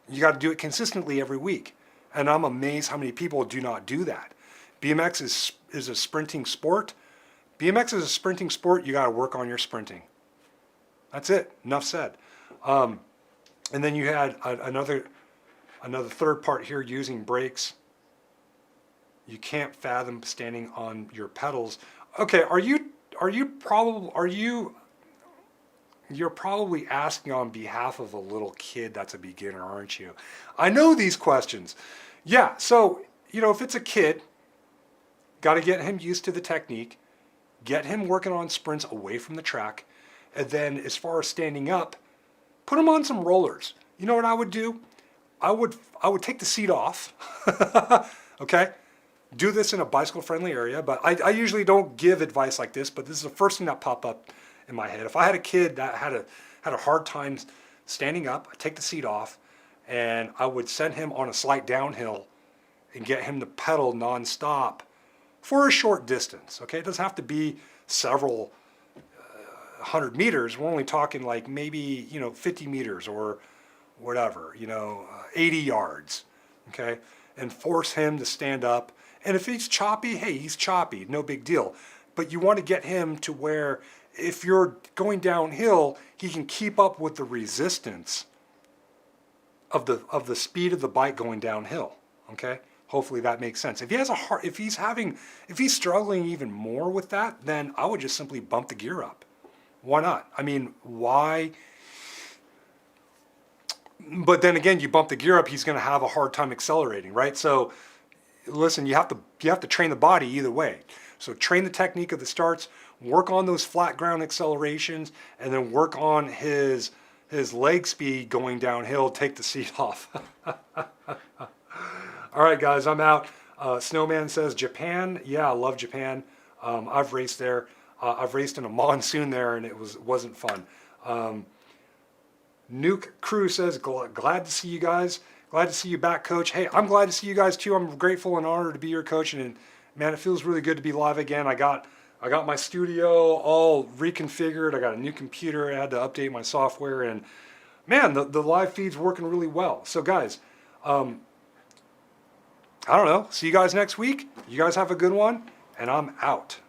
You got to do it consistently every week. And I'm amazed how many people do not do that. BMX is a sprinting sport. BMX is a sprinting sport. You got to work on your sprinting. That's it. Enough said. And then you had another third part here, using brakes. You can't fathom standing on your pedals. Okay, you're probably asking on behalf of a little kid that's a beginner, aren't you? I know these questions. Yeah, so, if it's a kid, got to get him used to the technique, get him working on sprints away from the track, and then as far as standing up, put him on some rollers. You know what I would do? I would take the seat off, okay? Do this in a bicycle-friendly area, but I usually don't give advice like this, but this is the first thing that popped up in my head. If I had a kid that had a hard time standing up, I'd take the seat off, and I would send him on a slight downhill and get him to pedal nonstop for a short distance, okay? It doesn't have to be several 100 meters. We're only talking like maybe, 50 meters or whatever, 80 yards, okay? And force him to stand up. And if he's choppy, hey, he's choppy, no big deal. But you want to get him to where if you're going downhill, he can keep up with the resistance of the speed of the bike going downhill, okay? Hopefully that makes sense. If he's struggling even more with that, then I would just simply bump the gear up. Why not? I mean, why? But then again, you bump the gear up, he's going to have a hard time accelerating, right? So listen, you have to train the body either way. So train the technique of the starts, work on those flat ground accelerations, and then work on his leg speed going downhill. Take the seat off. All right, guys, I'm out. Snowman says Japan. Yeah, I love Japan. I've raced there. I've raced in a monsoon there, and it wasn't fun. Nuke Crew says, glad to see you guys. Glad to see you back, Coach. Hey, I'm glad to see you guys too. I'm grateful and honored to be your coach, and man, it feels really good to be live again. I got my studio all reconfigured. I got a new computer. I had to update my software, and man, the live feed's working really well. So guys, I don't know. See you guys next week. You guys have a good one, and I'm out.